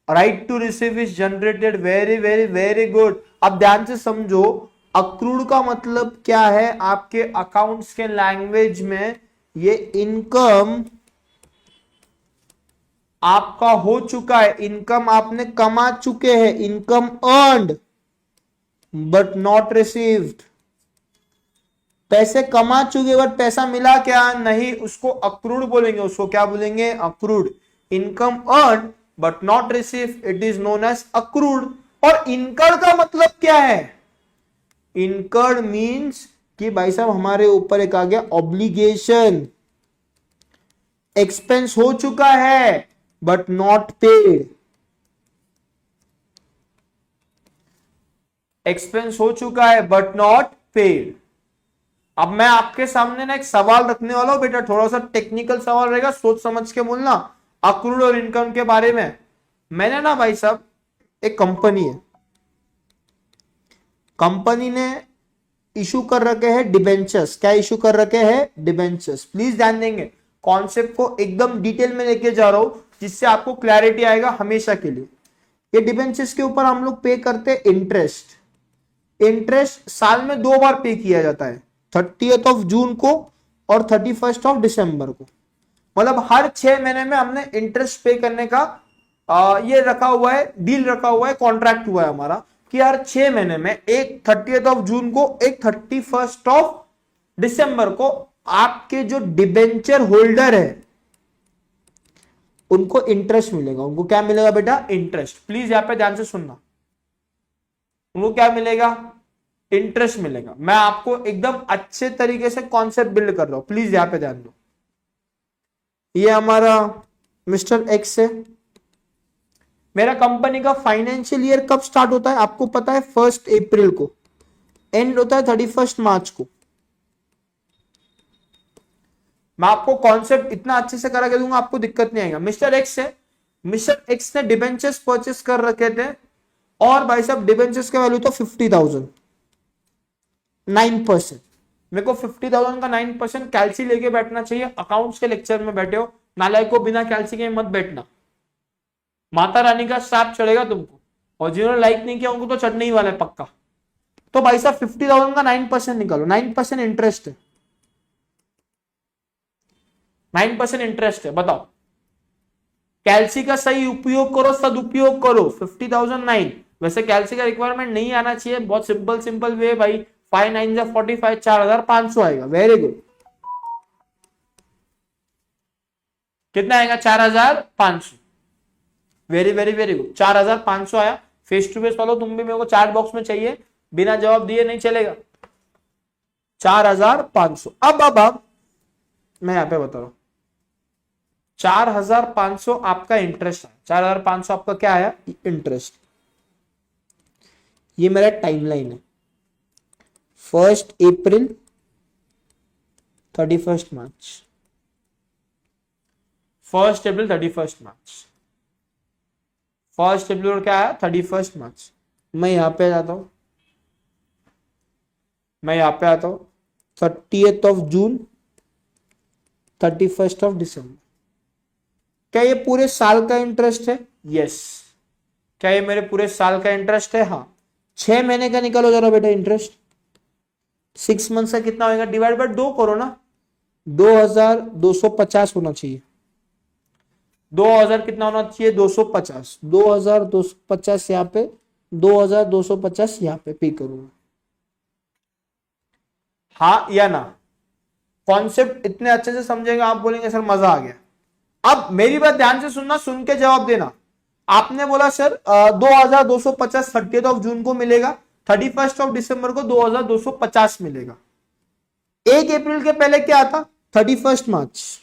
Right to receive is generated, very very very good. अब ध्यान से समझो, अक्रूड का मतलब क्या है आपके अकाउंट्स के लैंग्वेज में, ये इनकम आपका हो चुका है, इनकम आपने कमा चुके हैं, income earned but not received. पैसे कमा चुके बट पैसा मिला क्या नहीं, उसको अक्रूड बोलेंगे। उसको क्या बोलेंगे, accrued. Income earn but not receive, it is known as accrued. और इनकर्ड का मतलब क्या है, इनकर्ड मींस कि भाई साहब हमारे ऊपर एक आ गया ऑब्लिगेशन, एक्सपेंस हो चुका है बट नॉट पेड, एक्सपेंस हो चुका है बट नॉट पेड। अब मैं आपके सामने ना एक सवाल रखने वाला हूं बेटा, थोड़ा सा टेक्निकल सवाल रहेगा, सोच समझ के बोलना अक्रूड और इनकम के बारे में। मैंने ना भाई साहब, एक कंपनी है, कंपनी ने इशू कर रखे हैं डिबेंचर्स। क्या इशू कर रखे हैं, डिबेंचर्स। प्लीज ध्यान देंगे, कॉन्सेप्ट को एकदम डिटेल में लेके जा रहा हूं जिससे आपको क्लैरिटी आएगा हमेशा के लिए। ये डिबेंचर्स के ऊपर हम लोग पे करते हैं इंटरेस्ट। इंटरेस्ट साल में 2 बार पे किया जाता है, 30th ऑफ जून को और 31st ऑफ दिसंबर को। मतलब हर 6 महीने में हमने इंटरेस्ट पे करने का ये रखा हुआ है, डील रखा हुआ है, कॉन्ट्रैक्ट हुआ है हमारा कि हर 6 महीने में, एक 30th ऑफ जून को, एक 31st ऑफ दिसंबर को आपके जो डिबेंचर होल्डर है उनको इंटरेस्ट मिलेगा। उनको क्या मिलेगा बेटा, इंटरेस्ट। प्लीज यहां पे ध्यान से सुनना, उनको क्या मिलेगा, इंटरेस्ट मिलेगा। मैं आपको एकदम अच्छे तरीके से कॉन्सेप्ट बिल्ड कर रहा हूं, प्लीज यहां पे ध्यान दो। ये हमारा मिस्टर एक्स है, मेरा कंपनी का फाइनेंशियल ईयर कब स्टार्ट होता है आपको पता है, 1 अप्रैल को, एंड होता है 31 मार्च को। मैं आपको कॉन्सेप्ट इतना अच्छे से करा के दूंगा, आपको दिक्कत नहीं आएगा। मिस्टर एक्स है, मिस्टर एक्स ने डिबेंचर्स परचेस कर रखे थे और भाई साहब डिबेंचर्स का वैल्यू तो 50,000, 9%। मेरे को 50,000 का 9% कैल्सी लेके बैठना चाहिए। अकाउंट्स के लेक्चर में बैठे हो, नालायक को बिना कैल्सी के मत बैठना, माता रानी का श्राप चढ़ेगा तुमको, और जिन्होंने लाइक नहीं किया उनको तो चढ़ने ही वाला है पक्का। तो भाई साहब 50,000 का 9% निकालो, 9% इंटरेस्ट है, 9% इंटरेस्ट है। बताओ, कैल्सी का सही उपयोग करो, सदुपयोग करो। 50,009, वैसे कैल्सी का रिक्वायरमेंट नहीं आना चाहिए, बहुत सिंपल सिंपल वे भाई, 5 9 जा 45, 4,500 आएगा। वेरी गुड, कितना आएगा, 4,500। वेरी वेरी वेरी गुड, 4,500 आया। फेस टू फेस वालों तुम भी मेरे को चैट बॉक्स में चाहिए, बिना जवाब दिए नहीं चलेगा। 4,500। अब मैं यहां पे बता रहा हूं, 4,500 आपका इंटरेस्ट है, 4,500 आपका क्या आया, इंटरेस्ट। ये मेरा टाइमलाइन है, 1 अप्रैल 31 मार्च, 1 अप्रैल 31 मार्च, 1 अप्रैल और क्या है 31 मार्च। मैं यहां पे जाता हूं, मैं यहां पे आता हूं, 30th of June, 31st of December. क्या ये पूरे साल का इंटरेस्ट है, यस। क्या ये मेरे पूरे साल का इंटरेस्ट है, हाँ। 6 महीने का निकालो जरा बेटा इंटरेस्ट, 6 मंथ का कितना होगा, डिवाइड बाय 2 करो ना, 2,250 होना चाहिए। 2,000 कितना होना चाहिए, 250, 2,250 यहाँ पे, 2,250 यहाँ पे पे करूंगा, हाँ या ना। कॉन्सेप्ट इतने अच्छे से समझेंगे आप बोलेंगे सर मजा आ गया। अब मेरी बात ध्यान से सुनना, सुन के जवाब देना। आपने बोला सर 2,250 30th ऑफ जून को मिलेगा, 31st ऑफ दिसंबर को 2,250 मिलेगा। 1 अप्रैल के पहले क्या आता, 31 मार्च।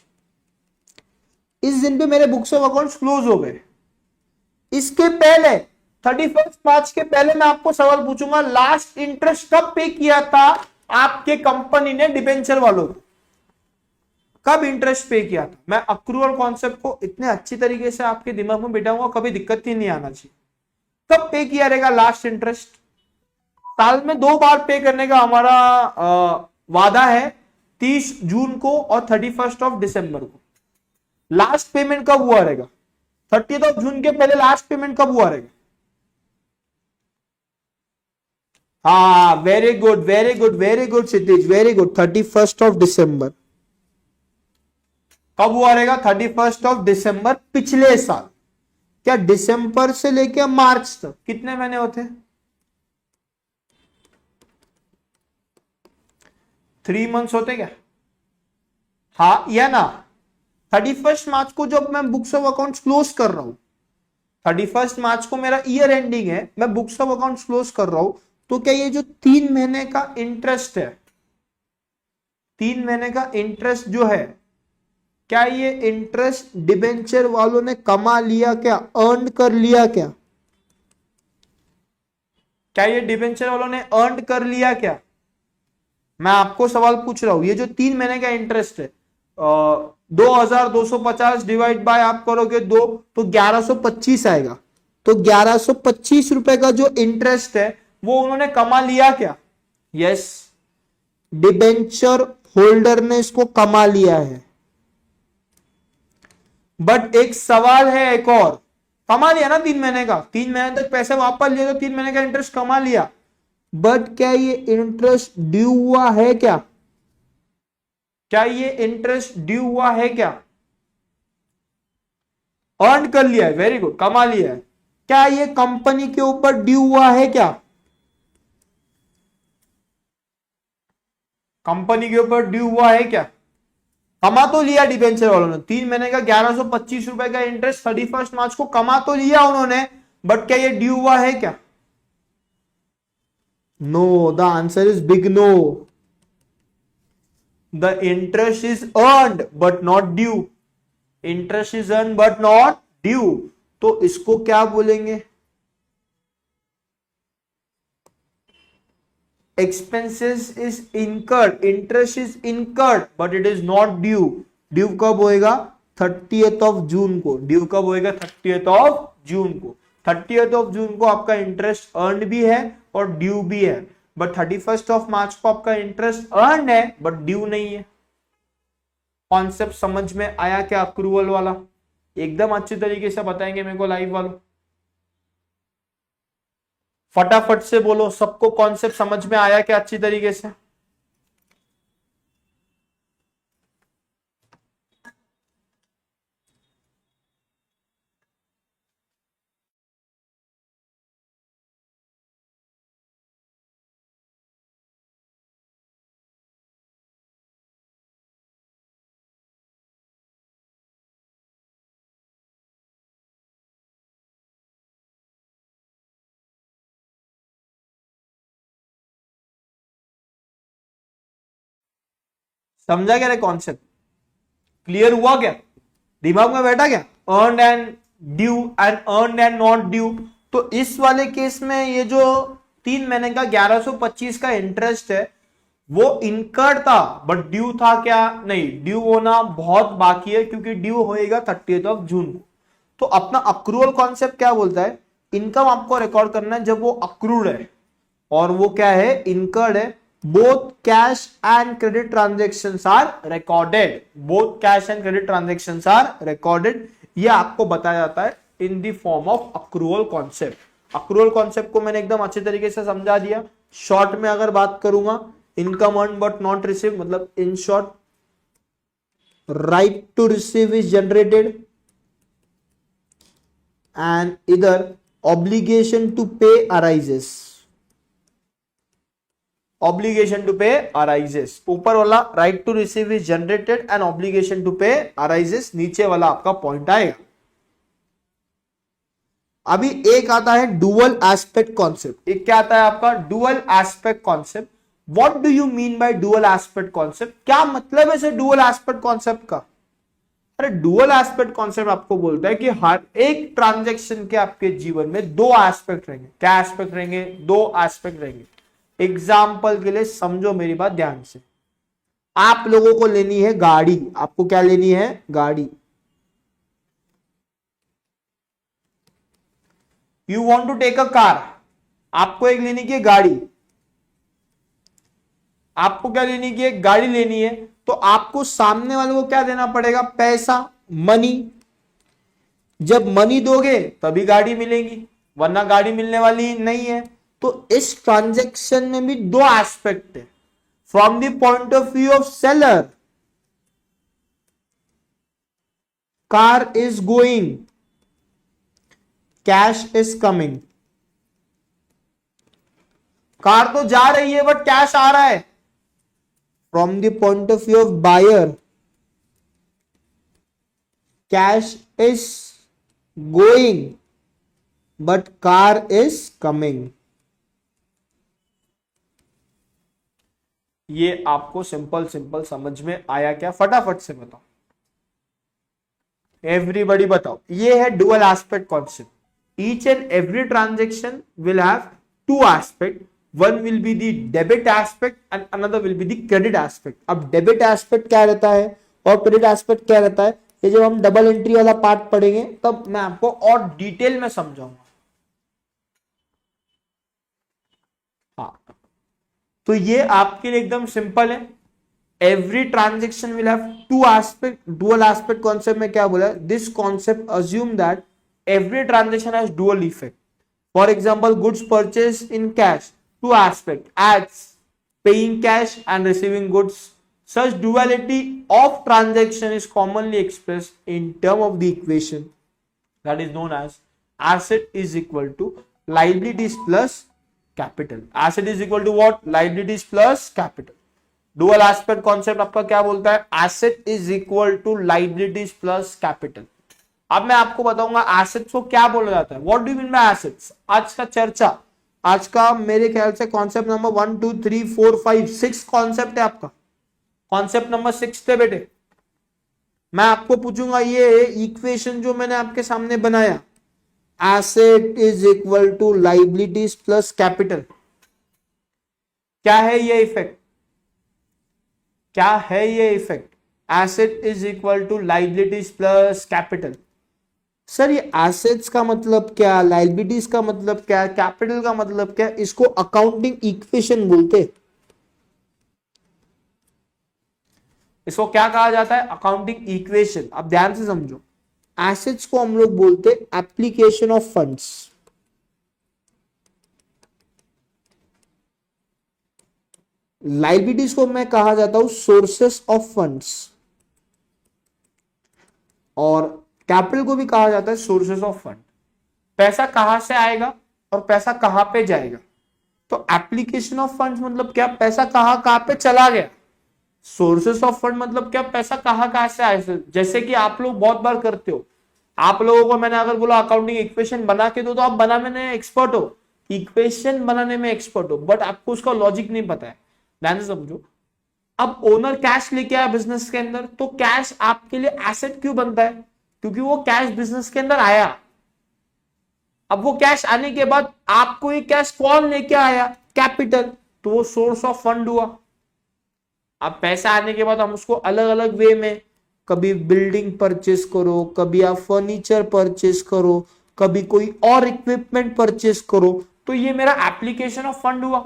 इस दिन पे मेरे बुक्स ऑफ अकाउंट्स क्लोज हो गए। इसके पहले 31 मार्च के पहले मैं आपको सवाल पूछूंगा, लास्ट इंटरेस्ट कब पे किया था आपके कंपनी ने डिबेंचर वालों को, कब इंटरेस्ट पे किया था। मैं अक्रूअल कॉन्सेप्ट को इतने अच्छी तरीके से आपके दिमाग में बिठाऊंगा, कभी दिक्कत ही नहीं आना चाहिए। कब पे किया रहेगा लास्ट इंटरेस्ट, साल में 2 बार पे करने का हमारा वादा है 30 जून को और 31 ऑफ दिसंबर को। लास्ट पेमेंट कब हुआ रहेगा? 30 ऑफ जून के पहले लास्ट पेमेंट कब हुआ रहेगा? हाँ, very good very good very good Kshitij, very good. 31 of December कब हुआ रहेगा? 31 ऑफ दिसंबर पिछले साल। क्या दिसंबर से लेकर मार्च तक कितने महीने होते हैं? 3 मंथ्स होते क्या? हाँ या ना? 31 मार्च को जब मैं बुक्स ऑफ अकाउंट्स क्लोज कर रहा हूं, 31 मार्च को मेरा ईयर एंडिंग है, मैं बुक्स ऑफ अकाउंट्स क्लोज कर रहा हूं, तो क्या ये जो 3 महीने का इंटरेस्ट है, 3 महीने का इंटरेस्ट जो है, क्या ये इंटरेस्ट डिबेंचर वालों ने कमा लिया क्या, अर्न कर लिया क्या? क्या ये डिबेंचर वालों ने अर्न कर लिया क्या? मैं आपको सवाल पूछ रहा हूं। ये जो 3 महीने का इंटरेस्ट है, 2250 डिवाइड बाय आप करोगे 2 तो 1125 आएगा। तो 1125 रुपए का जो इंटरेस्ट है वो उन्होंने कमा लिया क्या? यस, डिबेंचर होल्डर ने इसको कमा लिया है। बट एक सवाल है एक और, कमा लिया ना 3 महीने का, 3 महीने तक पैसे वापस लिए तो 3 महीने का इंटरेस्ट कमा लिया, बट क्या ये इंटरेस्ट ड्यू हुआ है क्या? क्या ये इंटरेस्ट ड्यू हुआ है क्या? अर्न कर लिया है, वेरी गुड, कमा लिया है। क्या ये कंपनी के ऊपर ड्यू हुआ है क्या? कंपनी के ऊपर ड्यू हुआ है क्या? कमा तो लिया डिबेंचर वालों ने, 3 महीने का 1125 रुपए का इंटरेस्ट 31 मार्च को कमा तो लिया उन्होंने, बट क्या ये ड्यू हुआ है क्या? No, the answer is big no. The interest is earned but not due. Interest is earn but not due, तो इसको क्या बोलेंगे? Expenses is incurred, interest is incurred but it is not due. Due कब होएगा? 30th of June को। Due कब होएगा? 30th of June को। 30th ऑफ जून को आपका इंटरेस्ट अर्न भी है और ड्यू भी है, बट 31 ऑफ मार्च को आपका इंटरेस्ट अर्न है बट ड्यू नहीं है। कॉन्सेप्ट समझ में आया क्या? अक्रूवल वाला एकदम अच्छी तरीके से बताएंगे मेरे को लाइव वालों, फटाफट से बोलो, सबको कॉन्सेप्ट समझ में आया क्या अच्छी तरीके से? समझा क्या रे कॉन्सेप्ट? क्लियर हुआ क्या? दिमाग में बैठा क्या? Earn and due and earn and not due. तो इस वाले केस में ये जो 3 महीने का 1125 का इंटरेस्ट है वो इनकर्ड था बट ड्यू था क्या? नहीं, ड्यू होना बहुत बाकी है क्योंकि ड्यू होएगा 30th ऑफ जून को। तो अपना अक्रूवल कॉन्सेप्ट क्या बोलता है? इनकम आपको रिकॉर्ड करना है जब वो अक्रूड है, और वो क्या है? इनकर्ड है। Both cash and credit transactions are recorded, both cash and credit transactions are recorded. ये आपको बताया जाता है in the form of accrual concept. Accrual concept को मैंने एकदम अच्छे तरीके से समझा दिया। शॉर्ट में अगर बात करूंगा, income earn but not receive, मतलब in short right to receive is generated and इधर obligation to pay arises, obligation to pay arises. ऊपर वाला right to receive is generated and obligation to pay arises, नीचे वाला आपका point आएगा। अभी एक आता है डुअल एस्पेक्ट कॉन्सेप्ट। एक क्या आता है आपका? Dual aspect concept. What do you mean bye dual aspect concept? क्या मतलब है इसे डुअल एस्पेक्ट कॉन्सेप्ट का? अरे डुअल एस्पेक्ट कॉन्सेप्ट आपको बोलता है कि हर एक ट्रांजैक्शन के आपके जीवन में 2 एस्पेक्ट रहेंगे। क्या एस्पेक्ट रहेंगे? 2 एस्पेक्ट रहेंगे। एग्जाम्पल के लिए समझो मेरी बात ध्यान से। आप लोगों को लेनी है गाड़ी। आपको क्या लेनी है? गाड़ी। You want to take a car. आपको एक लेने की गाड़ी। आपको क्या लेनी है, एक गाड़ी लेनी है, तो आपको सामने वाले को क्या देना पड़ेगा, पैसा, मनी। जब मनी दोगे तभी गाड़ी मिलेगी, वरना गाड़ी मिलने वाली नहीं है। तो इस ट्रांजैक्शन में भी दो एस्पेक्ट है। From the point of view of seller, car is going, cash is coming. Car तो जा रही है बट कैश आ रहा है। From the point of view of buyer, cash is going but car is coming. ये आपको सिंपल सिंपल समझ में आया क्या, फटाफट से बताओ, एवरीबॉडी बताओ। ये है dual aspect concept. Each and every transaction will have two aspect, one will be the debit aspect and another will be the credit aspect. अब डेबिट एस्पेक्ट क्या रहता है और क्रेडिट एस्पेक्ट क्या रहता है, ये जब हम डबल एंट्री वाला पार्ट पढ़ेंगे तब मैं आपको और डिटेल में समझाऊंगा। हाँ, तो ये आपके लिए एकदम सिंपल है। Every transaction will have two aspect. Dual aspect concept में क्या बोला, this concept assume that every transaction has dual effect. For example, goods purchase in cash, two aspect, adds paying cash and receiving goods. Such duality of transaction is commonly expressed in term of the equation that is known as asset is equal to liabilities plus capital. Asset is equal to what? Liabilities plus capital. Dual aspect concept आपका क्या बोलता है, asset is equal to liabilities plus capital. अब मैं आपको बताऊंगा assets को क्या बोला जाता है, what do you mean by assets। आज का चर्चा, आज का मेरे ख्याल से कॉन्सेप्ट नंबर 1 2 3 4 5 6 कॉन्सेप्ट है आपका। कॉन्सेप्ट नंबर 6 थे बेटे। मैं आपको पूछूंगा ये इक्वेशन जो मैंने आपके सामने बनाया, asset is equal to liabilities plus capital, क्या है ये इफेक्ट, क्या है ये effect, asset is equal to liabilities plus capital. Sir ये एसेट्स का मतलब क्या, लाइबिलिटीज का मतलब क्या, कैपिटल का मतलब क्या, इसको अकाउंटिंग इक्वेशन बोलते हैं। इसको क्या कहा जाता है, अकाउंटिंग इक्वेशन। अब ध्यान से समझो, एसेट्स को हम लोग बोलते हैं एप्लीकेशन ऑफ फंड्स, लाइबिलिटीज को मैं कहा जाता हूं सोर्सेस ऑफ फंड्स, और कैपिटल को भी कहा जाता है सोर्सेस ऑफ फंड। पैसा कहां से आएगा और पैसा कहां पे जाएगा। तो एप्लीकेशन ऑफ फंड्स मतलब क्या, पैसा कहां कहां पे चला गया। सोर्सेस ऑफ फंड मतलब क्या, पैसा कहां कहां से आया। जैसे कि आप लोग बहुत बार करते हो, आप लोगों को मैंने अगर बोला अकाउंटिंग इक्वेशन बना के दो तो आप बनाने में एक्सपर्ट हो, इक्वेशन बनाने में एक्सपर्ट हो, बट आपको उसका लॉजिक नहीं पता है। ध्यान से समझो, अब ओनर कैश लेके आया बिजनेस के अंदर, तो कैश आपके लिए एसेट क्यों बनता है, क्योंकि वो कैश बिजनेस के अंदर आया। अब वो कैश आने के बाद आपको ये कैश कौन लेके आया, कैपिटल, तो वो सोर्स ऑफ फंड हुआ। अब पैसा आने के बाद हम उसको अलग अलग वे में, कभी बिल्डिंग परचेस करो, कभी आप फर्नीचर परचेस करो, कभी कोई और इक्विपमेंट परचेस करो, तो ये मेरा एप्लीकेशन ऑफ फंड हुआ।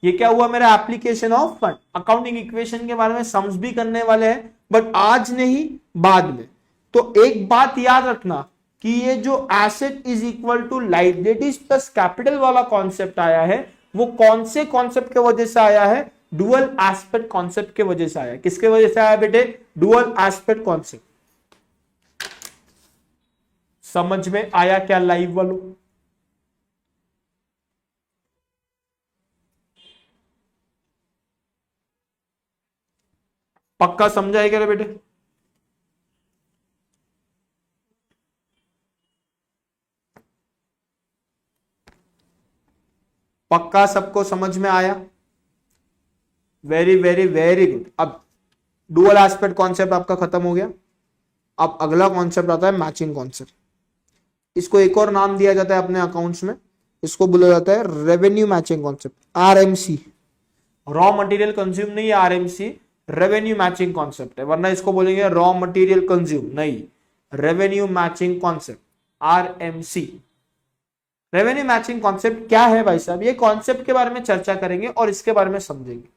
ये क्या हुआ, मेरा application of fund. Accounting equation के बारे में समझ भी करने वाले हैं, बट आज नहीं बाद में। तो एक बात याद रखना कि ये जो asset is equal to liabilities plus capital वाला कॉन्सेप्ट आया है, वो कौन से कॉन्सेप्ट की वजह से आया है, डुअल एस्पेक्ट कॉन्सेप्ट के वजह से आया। किसके वजह से आया बेटे, डुअल एस्पेक्ट कॉन्सेप्ट। समझ में आया क्या लाइव वालों। पक्का समझाएगा रे बेटे। पक्का सबको समझ में आया, वेरी वेरी वेरी गुड। अब डुअल एस्पेक्ट कॉन्सेप्ट आपका खत्म हो गया। अब अगला कॉन्सेप्ट आता है मैचिंग कॉन्सेप्ट। इसको एक और नाम दिया जाता है अपने अकाउंट्स में, इसको बोला जाता है revenue matching concept, RMC. Raw material consume नहीं है आरएमसी, रेवेन्यू मैचिंग कॉन्सेप्ट है, वरना इसको बोलेंगे रॉ मटेरियल कंज्यूम, नहीं, revenue matching concept, RMC. Revenue matching concept क्या है भाई साहब, ये कॉन्सेप्ट के बारे में चर्चा करेंगे और इसके बारे में समझेंगे।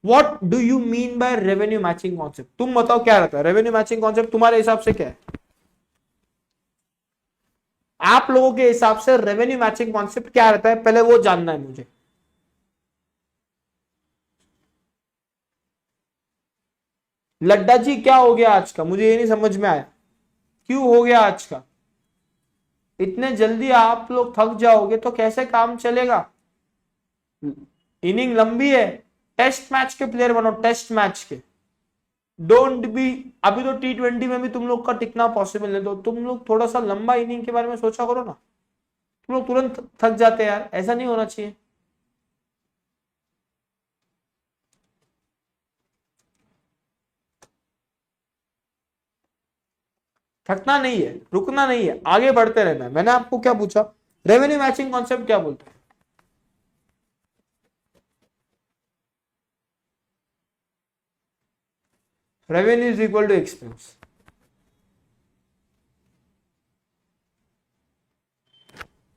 What do you mean by revenue matching concept, तुम बताओ क्या रहता है रेवेन्यू मैचिंग कॉन्सेप्ट तुम्हारे हिसाब से क्या है? आप लोगों के हिसाब से रेवेन्यू मैचिंग कॉन्सेप्ट क्या रहता है, पहले वो जानना है मुझे। लड्डा जी क्या हो गया आज का, मुझे ये नहीं समझ में आया, क्यों हो गया आज का? इतने जल्दी आप लोग थक जाओगे तो कैसे काम चलेगा? इनिंग लंबी है, टेस्ट मैच के प्लेयर बनो, टेस्ट मैच के। डोंट बी, अभी तो T20 में भी तुम लोग का टिकना पॉसिबल है, तो तुम लोग थोड़ा सा लंबा इनिंग के बारे में सोचा करो ना। तुम लोग तुरंत थक जाते हैं यार, ऐसा नहीं होना चाहिए। थकना नहीं है, रुकना नहीं है, आगे बढ़ते रहना है। मैंने आपको क्या पूछा, रेवेन्यू मैचिंग कॉन्सेप्ट क्या बोलते हैं? Revenue is equal to expense.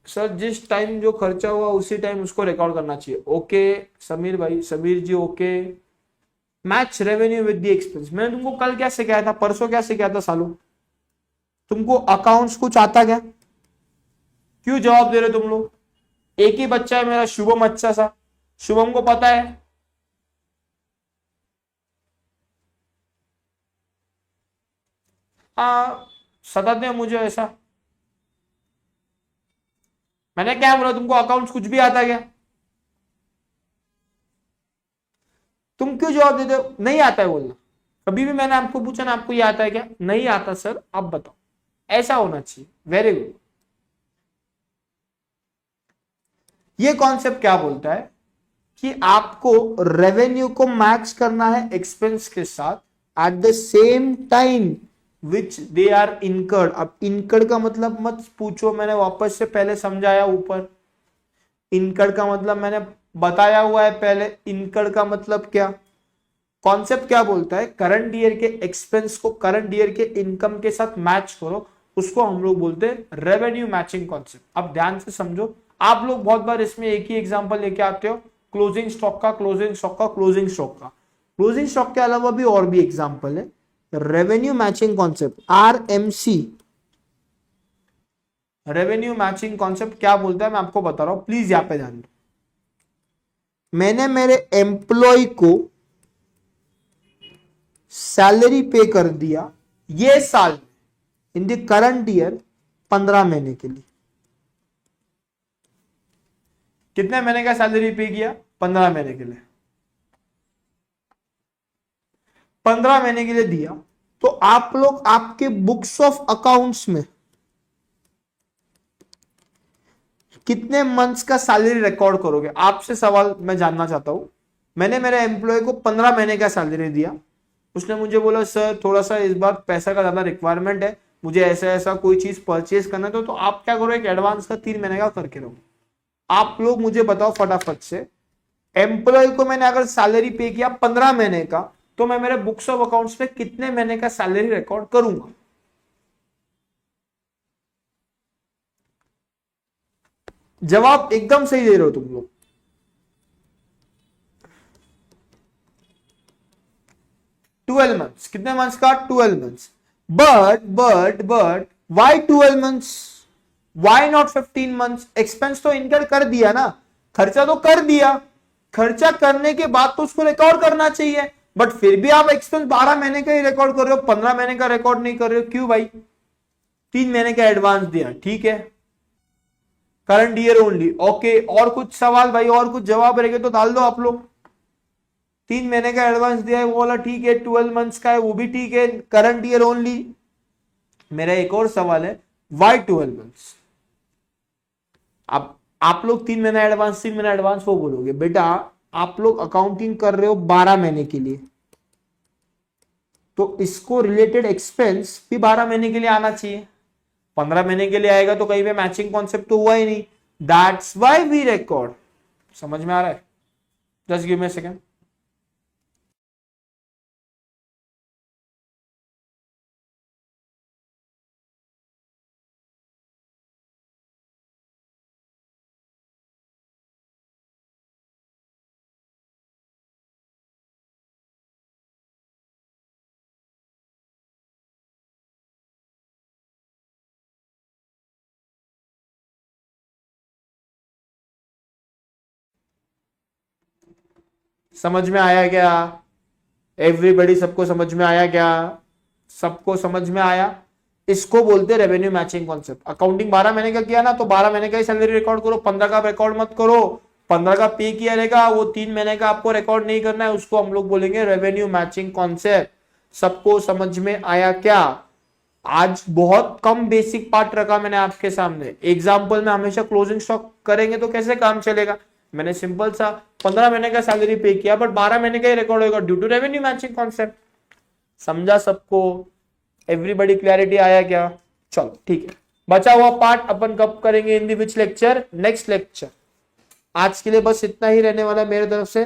Sir जिस टाइम जो खर्चा हुआ उसी टाइम उसको रिकॉर्ड करना चाहिए। ओके समीर भाई, Sameer ji okay. Match revenue with the expense, मैंने तुमको कल क्या सिखाया था, परसों क्या सिखाया था सालों? तुमको अकाउंट्स कुछ आता क्या? क्यों जवाब दे रहे हो तुम लोग? एक ही बच्चा है मेरा शुभम, अच्छा सा, शुभम को पता है। सताते हैं मुझे ऐसा। मैंने क्या बोला तुमको, अकाउंट्स कुछ भी आता है क्या? तुम क्यों जवाब देते हो नहीं आता है बोलना? कभी भी मैंने आपको पूछा ना आपको ये आता है क्या, नहीं आता सर, आप बताओ। ऐसा होना चाहिए, वेरी गुड। ये कॉन्सेप्ट क्या बोलता है कि आपको रेवेन्यू को मैच करना है एक्सपेंस के साथ at the same time which they are incurred. अब इनकर्ड का मतलब मत पूछो, मैंने वापस से पहले समझाया ऊपर। इनकर्ड का मतलब मैंने बताया हुआ है पहले, इनकर्ड का मतलब क्या, कॉन्सेप्ट क्या बोलता है, करंट ईयर के एक्सपेंस को करंट ईयर के इनकम के साथ मैच करो, उसको हम लोग बोलते हैं रेवेन्यू मैचिंग कॉन्सेप्ट। अब ध्यान से समझो, आप लोग बहुत बार इसमें एक ही एग्जांपल लेके आते हो, क्लोजिंग स्टॉक का, क्लोजिंग स्टॉक का, क्लोजिंग स्टॉक का। क्लोजिंग स्टॉक के अलावा भी और भी एग्जांपल है। Revenue matching concept RMC, revenue matching concept क्या बोलता है मैं आपको बता रहा हूं, प्लीज यहां पे ध्यान दो। मैंने मेरे एम्प्लॉय को सैलरी पे कर दिया ये साल, इन द करंट ईयर, 15 महीने के लिए। कितने महीने का सैलरी पे किया? 15 महीने के लिए। 15 महीने के लिए दिया, तो आप लोग आपके बुक्स ऑफ अकाउंट्स में कितने मंथ्स का सैलरी रिकॉर्ड करोगे? आपसे सवाल मैं जानना चाहता हूं। मैंने मेरे एम्प्लॉय को 15 महीने का सैलरी दिया, उसने मुझे बोला सर थोड़ा सा इस बार पैसा का ज्यादा रिक्वायरमेंट है, मुझे ऐसा ऐसा कोई चीज परचेज करना है, तो आप क्या करो, एक एडवांस का 3 महीने का करके रहो। आप लोग मुझे बताओ फटाफट से, एम्प्लॉय को मैंने अगर सैलरी पे किया 15 महीने का, तो मैं मेरे बुक्स ऑफ अकाउंट्स में कितने महीने का सैलरी रिकॉर्ड करूंगा? जवाब एकदम सही दे रहे हो तुम लोग। 12 मंथ्स, कितने मंथ्स का? 12 months. But why 12 months, why not 15 months? Expense तो इनकर कर दिया ना, खर्चा तो कर दिया, खर्चा करने के बाद तो उसको रिकॉर्ड करना चाहिए, बट फिर भी आप एक्सपेंस 12 महीने का ही रिकॉर्ड कर रहे हो, 15 महीने का रिकॉर्ड नहीं कर रहे हो, क्यों भाई? 3 महीने का एडवांस दिया, ठीक है, करंट ईयर ओनली, ओके। और कुछ सवाल भाई, और कुछ जवाब रहेंगे तो डाल दो आप लोग। 3 महीने का एडवांस दिया है वो वाला ठीक है, 12 मंथ्स का है वो भी ठीक है, करंट ईयर ओनली। मेरा एक और सवाल है, वाई 12 मंथ्स? आप लोग 3 महीना एडवांस, 3 महीना एडवांस वो बोलोगे, बेटा आप लोग अकाउंटिंग कर रहे हो 12 महीने के लिए, तो इसको रिलेटेड एक्सपेंस भी 12 महीने के लिए आना चाहिए। 15 महीने के लिए आएगा तो कहीं पे मैचिंग कॉन्सेप्ट तो हुआ ही नहीं, दैट्स वाई वी रिकॉर्ड। समझ में आ रहा है? Just give me a second. समझ में आया क्या? एवरीबॉडी, सबको समझ में आया क्या? सबको समझ में आया? इसको बोलते हैं रेवेन्यू मैचिंग कॉन्सेप्ट। अकाउंटिंग 12 महीने का किया ना, तो 12 महीने का ही सैलरी रिकॉर्ड करो, 15 का रिकॉर्ड मत करो। 15 का पे किया रहेगा, वो 3 महीने का आपको रिकॉर्ड नहीं करना है, उसको हम लोग बोलेंगे रेवेन्यू मैचिंग कॉन्सेप्ट। सबको समझ में आया क्या? आज बहुत कम बेसिक पार्ट रखा मैंने आपके सामने। एग्जाम्पल में हमेशा क्लोजिंग स्टॉक करेंगे तो कैसे काम चलेगा? मैंने सिंपल सा 15 महीने का सैलरी पे किया, बट 12 महीने का ही रिकॉर्ड होगा due to revenue matching concept. समझा सबको? एवरीबॉडी क्लैरिटी आया क्या? चलो ठीक है, बचा हुआ पार्ट अपन कब करेंगे? In the which lecture? Next lecture. आज के लिए बस इतना ही रहने वाला है मेरे तरफ से।